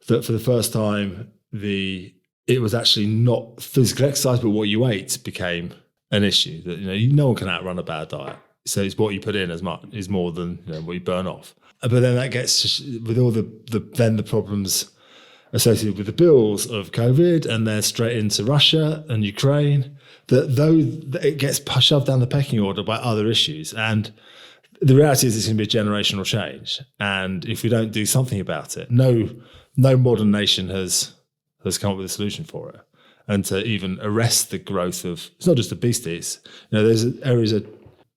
that for the first time, it was actually not physical exercise, but what you ate became an issue. That no one can outrun a bad diet. So it's what you put in as much is more than what you burn off. But then that gets with all the problems associated with the bills of COVID, and then straight into Russia and Ukraine. That it gets shoved down the pecking order by other issues. And the reality is, it's going to be a generational change. And if we don't do something about it, no modern nation has come up with a solution for it. And to even arrest the growth of, it's not just obesity, it's, there's areas that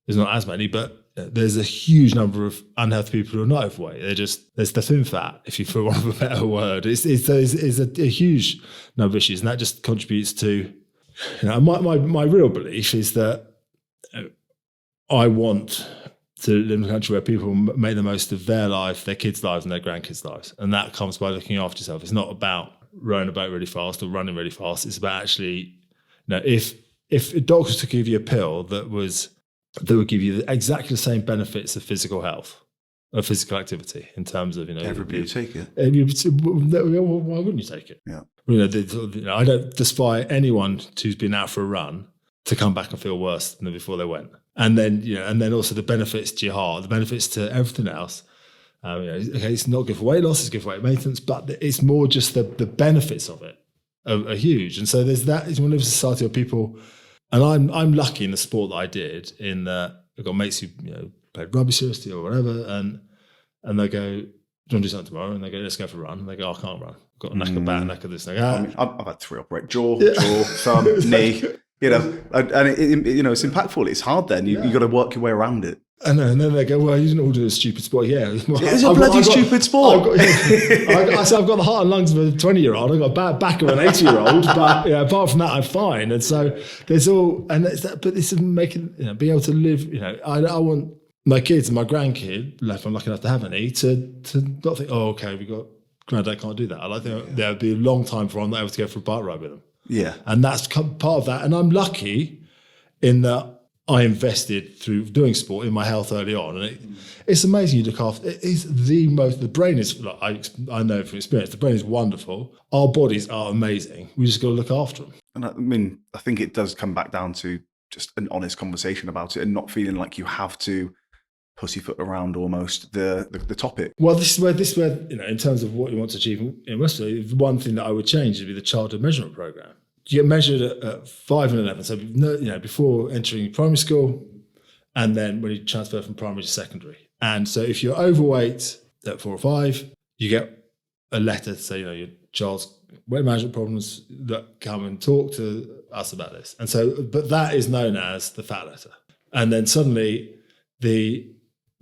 there's not as many, but there's a huge number of unhealthy people who are not overweight. There's the thin fat, if you for want of a better word. It's a huge number of issues, and that just contributes to, my real belief is that I want to live in a country where people make the most of their life, their kids' lives, and their grandkids' lives. And that comes by looking after yourself. It's not about rowing a boat really fast or running really fast. It's about actually, if a doctor could give you a pill that would give you exactly the same benefits of physical health, of physical activity, in terms of, everybody would take it. Why wouldn't you take it? Yeah. I don't defy anyone who's been out for a run to come back and feel worse than before they went. And then also the benefits to your heart, the benefits to everything else. It's not good for weight loss, it's good for weight maintenance, but it's more just the benefits of it are huge. And so there's that. Is one of a society of people, and I'm lucky in the sport that I did, in that I've got mates who played rugby seriously or whatever, and they go, "Do you want to do something tomorrow?" And they go, "Let's go for a run." And they go, "I can't run. I've got a knack of back, knack of this." And I go, I've had 3 operate jaw, thumb, knee. And it's impactful. It's hard. Then you got to work your way around it. I know, and then they go, "Well, you didn't all do a stupid sport." Yeah, it's a bloody stupid sport. I said I've got the heart and lungs of a 20-year-old. I've got a bad back of an 80-year-old. But apart from that, I'm fine. And so there's all, and it's that. But this is making be able to live. I want my kids and my grandkid, if I'm lucky enough to have any, to not think, "Oh, okay, we got granddad can't do that." I like there'll be a long time before I'm not able to go for a bike ride with them. Yeah, and that's part of that. And I'm lucky in that I invested through doing sport in my health early on, and it's amazing. You look after it. Is the brain is like, I know from experience, the brain is wonderful. Our bodies are amazing. We just got to look after them. And I think it does come back down to just an honest conversation about it, and not feeling like you have to pussyfoot around almost the topic. Well, this is where in terms of what you want to achieve in Western, the one thing that I would change would be the childhood measurement program. You get measured at 5 and 11, so before entering primary school, and then when you transfer from primary to secondary. And so if you're overweight at 4 or 5, you get a letter to say your child's weight management problems, that come and talk to us about this. And so, but that is known as the fat letter. And then suddenly the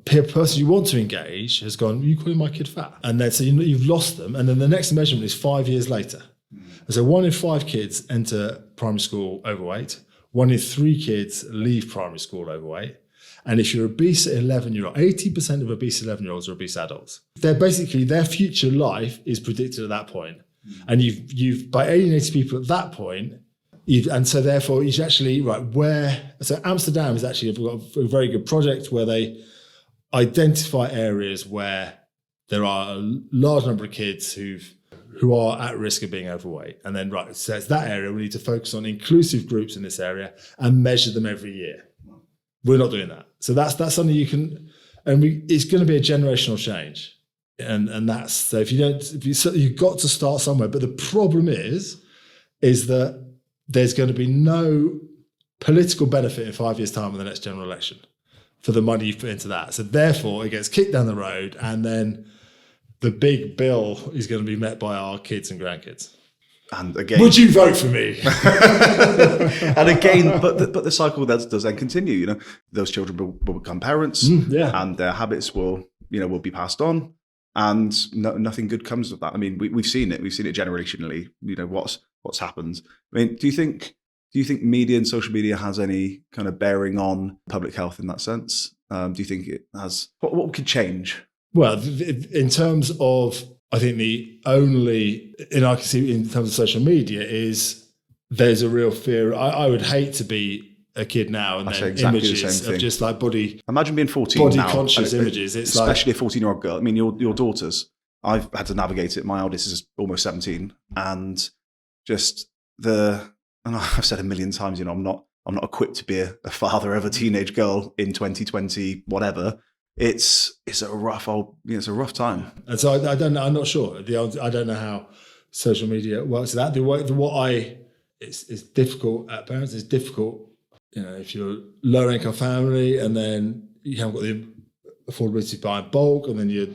person you want to engage has gone, "You calling my kid fat?" And then so you've lost them. And then the next measurement is 5 years later. And so 1 in 5 kids enter primary school overweight. 1 in 3 kids leave primary school overweight. And if you're obese at 11-year-old, 80% of obese 11-year-olds are obese adults. They're basically, their future life is predicted at that point. And you've by alienating people at that point, and so therefore you actually, so Amsterdam has actually got a very good project where they identify areas where there are a large number of kids who are at risk of being overweight. And then, so it's that area, we need to focus on inclusive groups in this area and measure them every year. We're not doing that. So that's something you can, and it's going to be a generational change. And that's, so you've got to start somewhere. But the problem is that there's going to be no political benefit in 5 years' time in the next general election for the money you've put into that. So therefore, it gets kicked down the road, and then the big bill is going to be met by our kids and grandkids. And again, would you vote for me? And again, but the cycle does then continue. Those children will become parents, and their habits will be passed on, and nothing good comes of that. I mean, we've seen it. We've seen it generationally. What's happened. I mean, do you think Do you think media and social media has any kind of bearing on public health in that sense? Do you think it has? What could change? Well, in terms of, I think the only, and I can see in terms of social media, is there's a real fear. I would hate to be a kid now and then exactly images of just like body. Imagine being 14 body now, conscious images. It's especially a 14-year-old girl. I mean, your daughters. I've had to navigate it. My eldest is almost 17, and just and I've said a million times, I'm not equipped to be a father of a teenage girl in 2020, whatever. It's a rough time. And so I don't know. I'm not sure. I don't know how social media works. It's difficult at parents. It's difficult, if you're a lower income family and then you haven't got the affordability to buy in bulk, and then your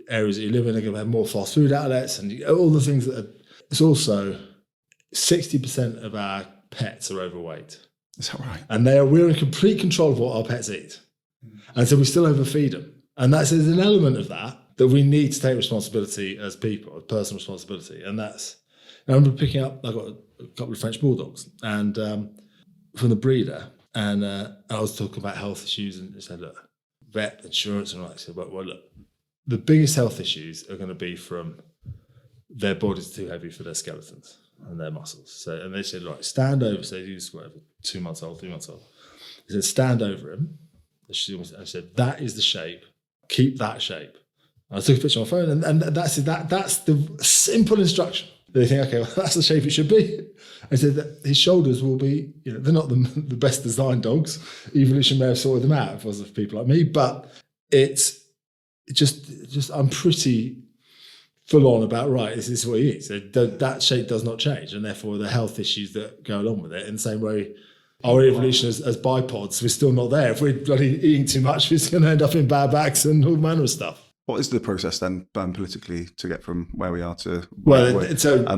areas that you live in are going to have more fast food outlets and all the things that. It's also 60% of our pets are overweight. Is that right? And we're in complete control of what our pets eat. And so we still overfeed them. And there's an element of that we need to take responsibility as people, personal responsibility. And I remember picking up, I got a couple of French bulldogs and from the breeder. And I was talking about health issues and they said, look, vet, insurance, and all that. I said, well, look, the biggest health issues are going to be from their bodies too heavy for their skeletons and their muscles. And they said, right, stand over. So they use whatever, 2 months old, 3 months old. They said, stand over him. I said, that is the shape. Keep that shape. And I took a picture on my phone, and that's the simple instruction. They think, okay, well, that's the shape it should be. I said that his shoulders will be, they're not the best designed dogs. Evolution may have sorted them out if it wasn't for people like me, but it's just I'm pretty full on about, right, this is what he eats. That shape does not change, and therefore the health issues that go along with it, in the same way our evolution as bipods, we're still not there. If we're bloody eating too much, we're going to end up in bad backs and all manner of stuff. What is the process then, politically, to get from where we are to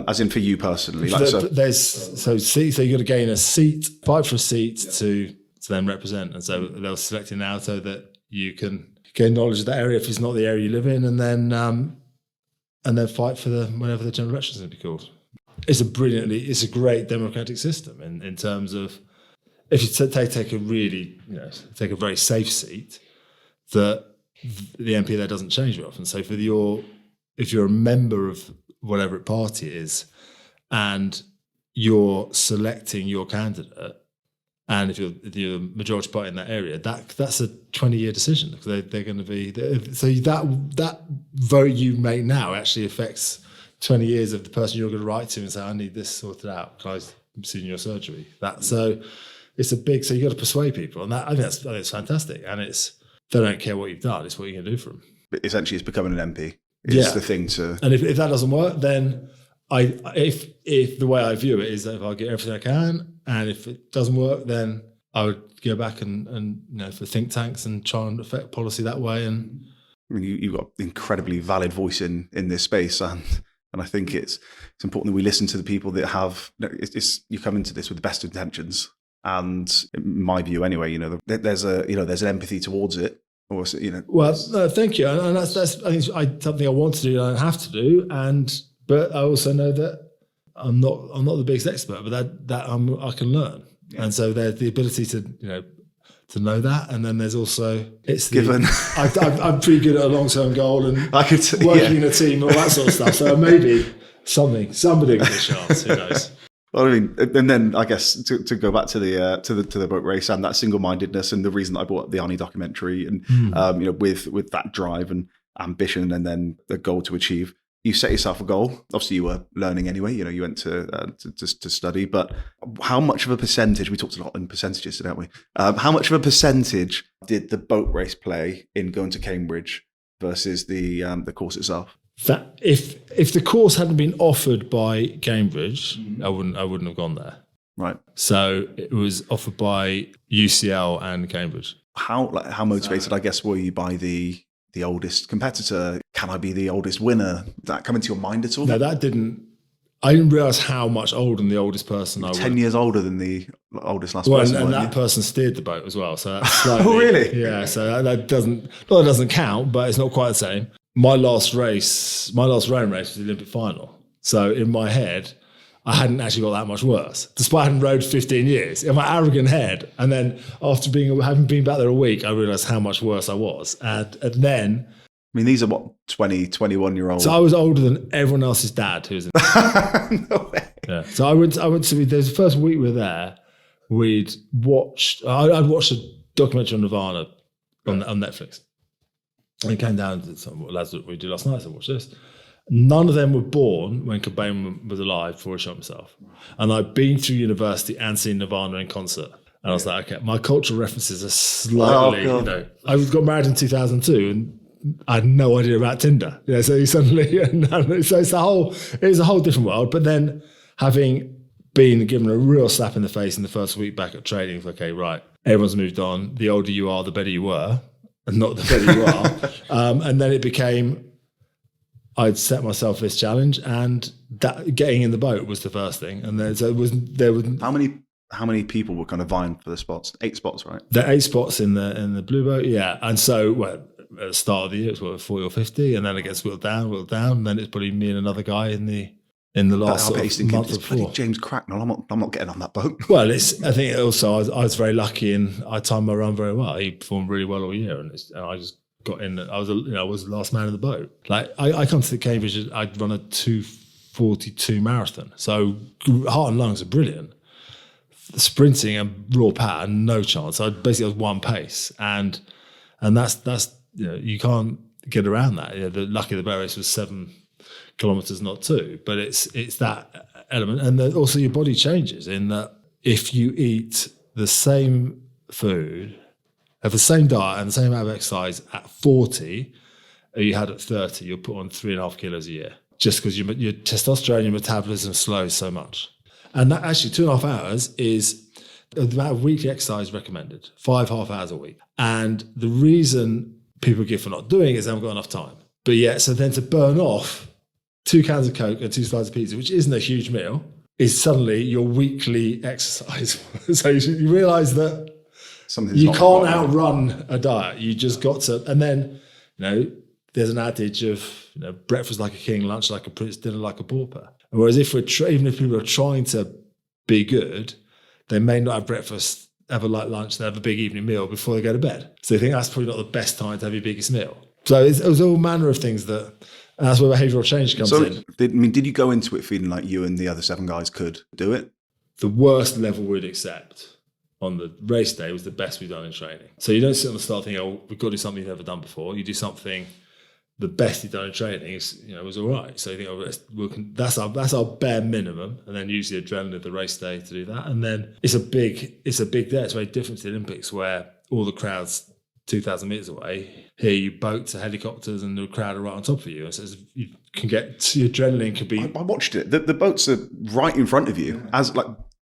as in for you personally? So you've got to gain a seat, fight for a seat to then represent, and so they'll select it now so that you can gain knowledge of that area if it's not the area you live in, and then fight for whenever the general election is going to be called. It's a great democratic system in terms of, if you take a really, take a very safe seat, that the MP there doesn't change very often. So if you're a member of whatever party it is, and you're selecting your candidate, and if you're the majority party in that area, that's a 20-year decision, because they're going to be so that vote you make now actually affects 20 years of the person you're going to write to and say, I need this sorted out. Can I see your surgery? So it's so you got to persuade people, and I think that's fantastic. And they don't care what you've done; it's what you're going to do for them. But essentially, it's becoming an MP. It's the thing to. And if that doesn't work, then if the way I view it is that if I get everything I can, and if it doesn't work, then I would go back and for think tanks and try and affect policy that way. And I mean, you've got an incredibly valid voice in this space, and I think it's important that we listen to the people that have. You come into this with the best intentions. And in my view, anyway, there's an empathy towards it. Or well, no, thank you, and that's I think something I want to do and I have to do. But I also know that I'm not the biggest expert, but that I can learn. Yeah. And so there's the ability to know that, and then there's also I'm pretty good at a long-term goal and working in a team and all that sort of stuff. So maybe somebody with a chance. Who knows? Well, I mean, and then I guess to go back to the boat race and that single-mindedness, and the reason that I bought the Arnie documentary, and with that drive and ambition, and then the goal to achieve, you set yourself a goal. Obviously, you were learning anyway. You went to study, but how much of a percentage? We talked a lot in percentages, didn't we? How much of a percentage did the boat race play in going to Cambridge versus the course itself? That if the course hadn't been offered by Cambridge, I wouldn't have gone there. Right. So it was offered by UCL and Cambridge. How motivated, I guess, were you by the oldest competitor? Can I be the oldest winner? Did that come into your mind at all? No, that didn't. I didn't realise how much older than the oldest person I was. 10 years older than the oldest last person. And that person steered the boat as well. So that's slightly, oh, really? Yeah. So that doesn't count, but it's not quite the same. My last rowing race was the Olympic final. So in my head, I hadn't actually got that much worse, despite having rowed 15 years in my arrogant head. And then after having been back there a week, I realised how much worse I was. And then... I mean, these are what, 20, 21-year-olds? So I was older than everyone else's dad who was in No way. Yeah. So I went to, there's the first week we were there, I'd watched a documentary on Nirvana on Netflix. And it came down to some lads that we did last night, so I watched this. None of them were born when Cobain was alive before he shot himself. And I'd been through university and seen Nirvana in concert. And I was like, okay, my cultural references are slightly, I got married in 2002 and I had no idea about Tinder. So suddenly, so it's a whole different world. But then having been given a real slap in the face in the first week back at training, it's okay, right, everyone's moved on. The older you are, the better you were, and not the better you are. And then it became, I'd set myself this challenge, and that getting in the boat was the first thing. And then so there was how many people were kind of vying for the spots? 8 spots, right? The 8 spots in the blue boat, yeah. And so at the start of the year, it was 40 or 50, and then it gets whittled down, and then it's probably me and another guy in the last sort of month before. James Cracknell, I'm not getting on that boat. Well, I think also I was very lucky and I timed my run very well. He performed really well all year, and I just got in. I was the last man in the boat. Like I come to the Cambridge, I'd run a 2:42 marathon, so heart and lungs are brilliant. Sprinting and raw power, no chance. I basically was one pace, and that's you can't get around that. Lucky the bear race was 7 kilometers, not 2, but it's that element, and then also your body changes in that if you eat the same food, have the same diet and the same amount of exercise at 40 as you had at 30, you'll put on 3.5 kilos a year, just because your testosterone, your metabolism slows so much. And that actually 2.5 hours is the amount of weekly exercise recommended, 5 half hours a week. And the reason people give for not doing it is they haven't got enough time. But yeah, so then to burn off 2 cans of Coke and 2 slices of pizza, which isn't a huge meal, is suddenly your weekly exercise. So you realise that you can't outrun a diet. You just got to, and then, there's an adage of, breakfast like a king, lunch like a prince, dinner like a pauper. Whereas even if people are trying to be good, they may not have breakfast, have a light lunch, they have a big evening meal before they go to bed. So they think that's probably not the best time to have your biggest meal. So it was all manner of things and that's where behavioural change comes in. Did you go into it feeling like you and the other 7 guys could do it? The worst level we'd accept on the race day was the best we've done in training. So you don't sit on the start thinking, we've got to do something you've never done before. You do something, the best you've done in training was all right. So you think, that's our bare minimum, and then use the adrenaline of the race day to do that. And then it's a big day. It's very different to the Olympics, where all the crowd's 2,000 meters away. Here, you boats, helicopters, and the crowd are right on top of you. And so you can get your adrenaline could be. I watched it. The boats are right in front of you, as like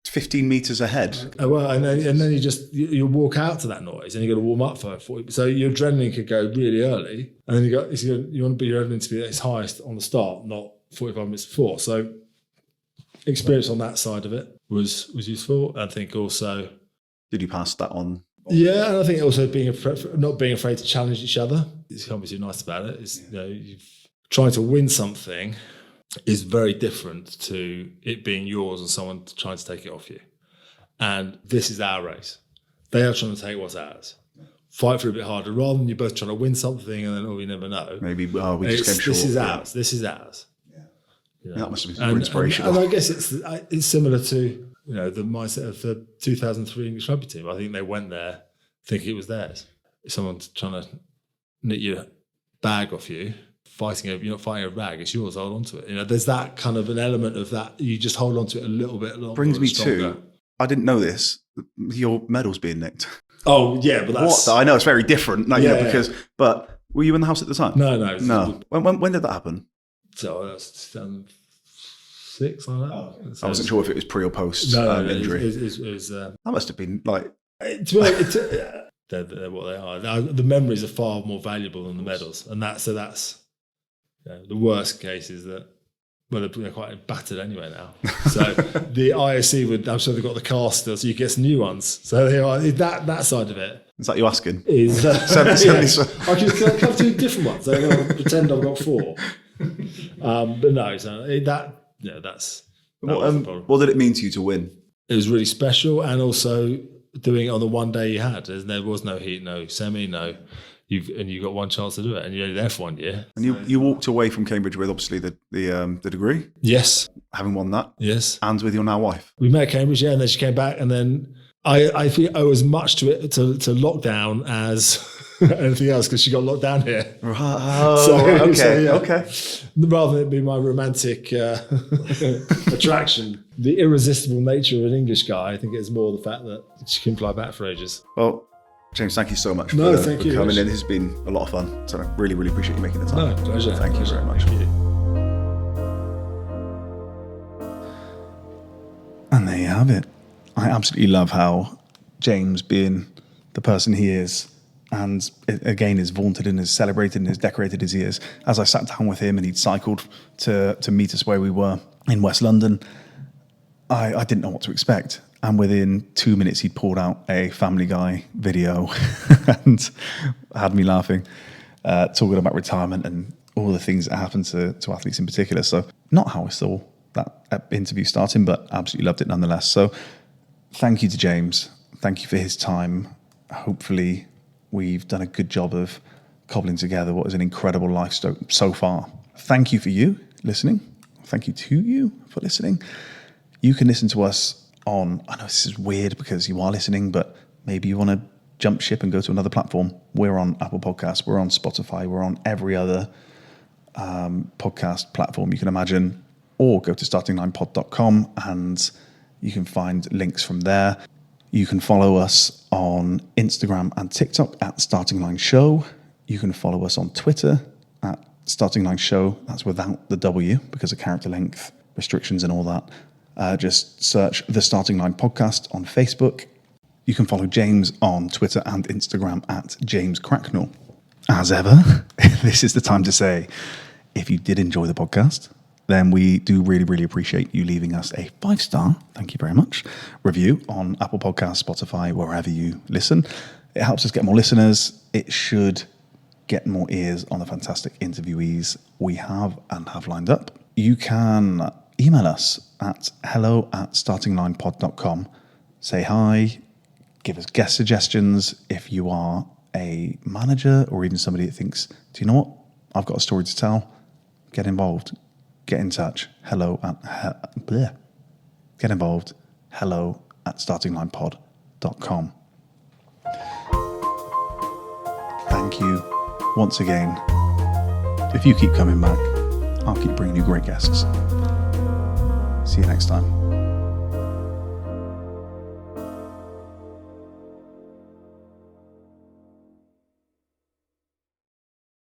15 meters ahead. Well, and then you walk out to that noise, and you got to warm up for 40. So your adrenaline could go really early, and then you want to be your adrenaline to be at its highest on the start, not 45 minutes before. So experience on that side of it was useful. I think also. Did you pass that on? Yeah, and I think also not being afraid to challenge each other. It's obviously nice about it. It's trying to win something is very different to it being yours and someone trying to take it off you. And this is our race. They are trying to take what's ours. Fight for a bit harder, rather than you're both trying to win something and then we never know. Maybe we just came short. This is ours. This is ours. Yeah. That must have been super inspirational. And I guess it's similar to the mindset of the 2003 English rugby team. I think they went there thinking it was theirs. If someone's trying to knit your bag off you, you're not fighting a rag, it's yours, hold on to it. There's that kind of an element of that, you just hold on to it a little bit longer. Brings me to, I didn't know this, your medal's being nicked. Oh, yeah, but that's... What? I know it's very different, but were you in the house at the time? No. When did that happen? So that's 2006, like that. I wasn't sure if it was pre or post injury. It was that must have been like... They're what they are. The memories are far more valuable than the medals, and that's the worst case is that they're quite battered anyway now. So the IOC I'm sure they've got the cast still, so you get some new ones. So they are that side of it. Is that you asking? Is I can have 2 different ones. So I'll pretend I've got 4. But no, so that's What did it mean to you to win? It was really special, and also doing it on the one day you had. There was no heat, no semi, no. You got one chance to do it, and you're only there for 1 year. And you walked away from Cambridge with obviously the degree. Yes. Having won that. Yes. And with your now wife. We met at Cambridge, and then she came back, and then I think I owe as much to it to lockdown as anything else, because she got locked down here. Okay. Rather than it be my romantic attraction, the irresistible nature of an English guy, I think it's more the fact that she can fly back for ages. Well, James, thank you so much for coming in. This has been a lot of fun. So I really, really appreciate you making the time. No, pleasure. Thank you very much. Thank you. And there you have it. I absolutely love how James, being the person he is, and again is vaunted and is celebrated and is decorated as he is. As I sat down with him and he'd cycled to meet us where we were in West London, I didn't know what to expect. And within 2 minutes, he'd pulled out a Family Guy video and had me laughing, talking about retirement and all the things that happen to athletes in particular. So not how I saw that interview starting, but absolutely loved it nonetheless. So thank you to James. Thank you for his time. Hopefully we've done a good job of cobbling together what is an incredible life so far. Thank you for you listening. Thank you to you for listening. You can listen to us on, I know this is weird because you are listening, but maybe you want to jump ship and go to another platform. We're on Apple Podcasts, we're on Spotify, we're on every other podcast platform you can imagine, or go to startinglinepod.com and you can find links from there. You can follow us on Instagram and TikTok at Starting Line Show. You can follow us on Twitter at Starting Line Show. That's without the W because of character length restrictions and all that. Just search the Starting Line Podcast on Facebook. You can follow James on Twitter and Instagram at James Cracknell. As ever, this is the time to say, if you did enjoy the podcast, then we do really, really appreciate you leaving us a 5-star, thank you very much, review on Apple Podcasts, Spotify, wherever you listen. It helps us get more listeners. It should get more ears on the fantastic interviewees we have and have lined up. You can email us at hello@startinglinepod.com. Say hi, give us guest suggestions. If you are a manager or even somebody that thinks, do you know what? I've got a story to tell. Get involved. Get in touch. Get involved. hello@startinglinepod.com. Thank you once again. If you keep coming back, I'll keep bringing you great guests. See you next time.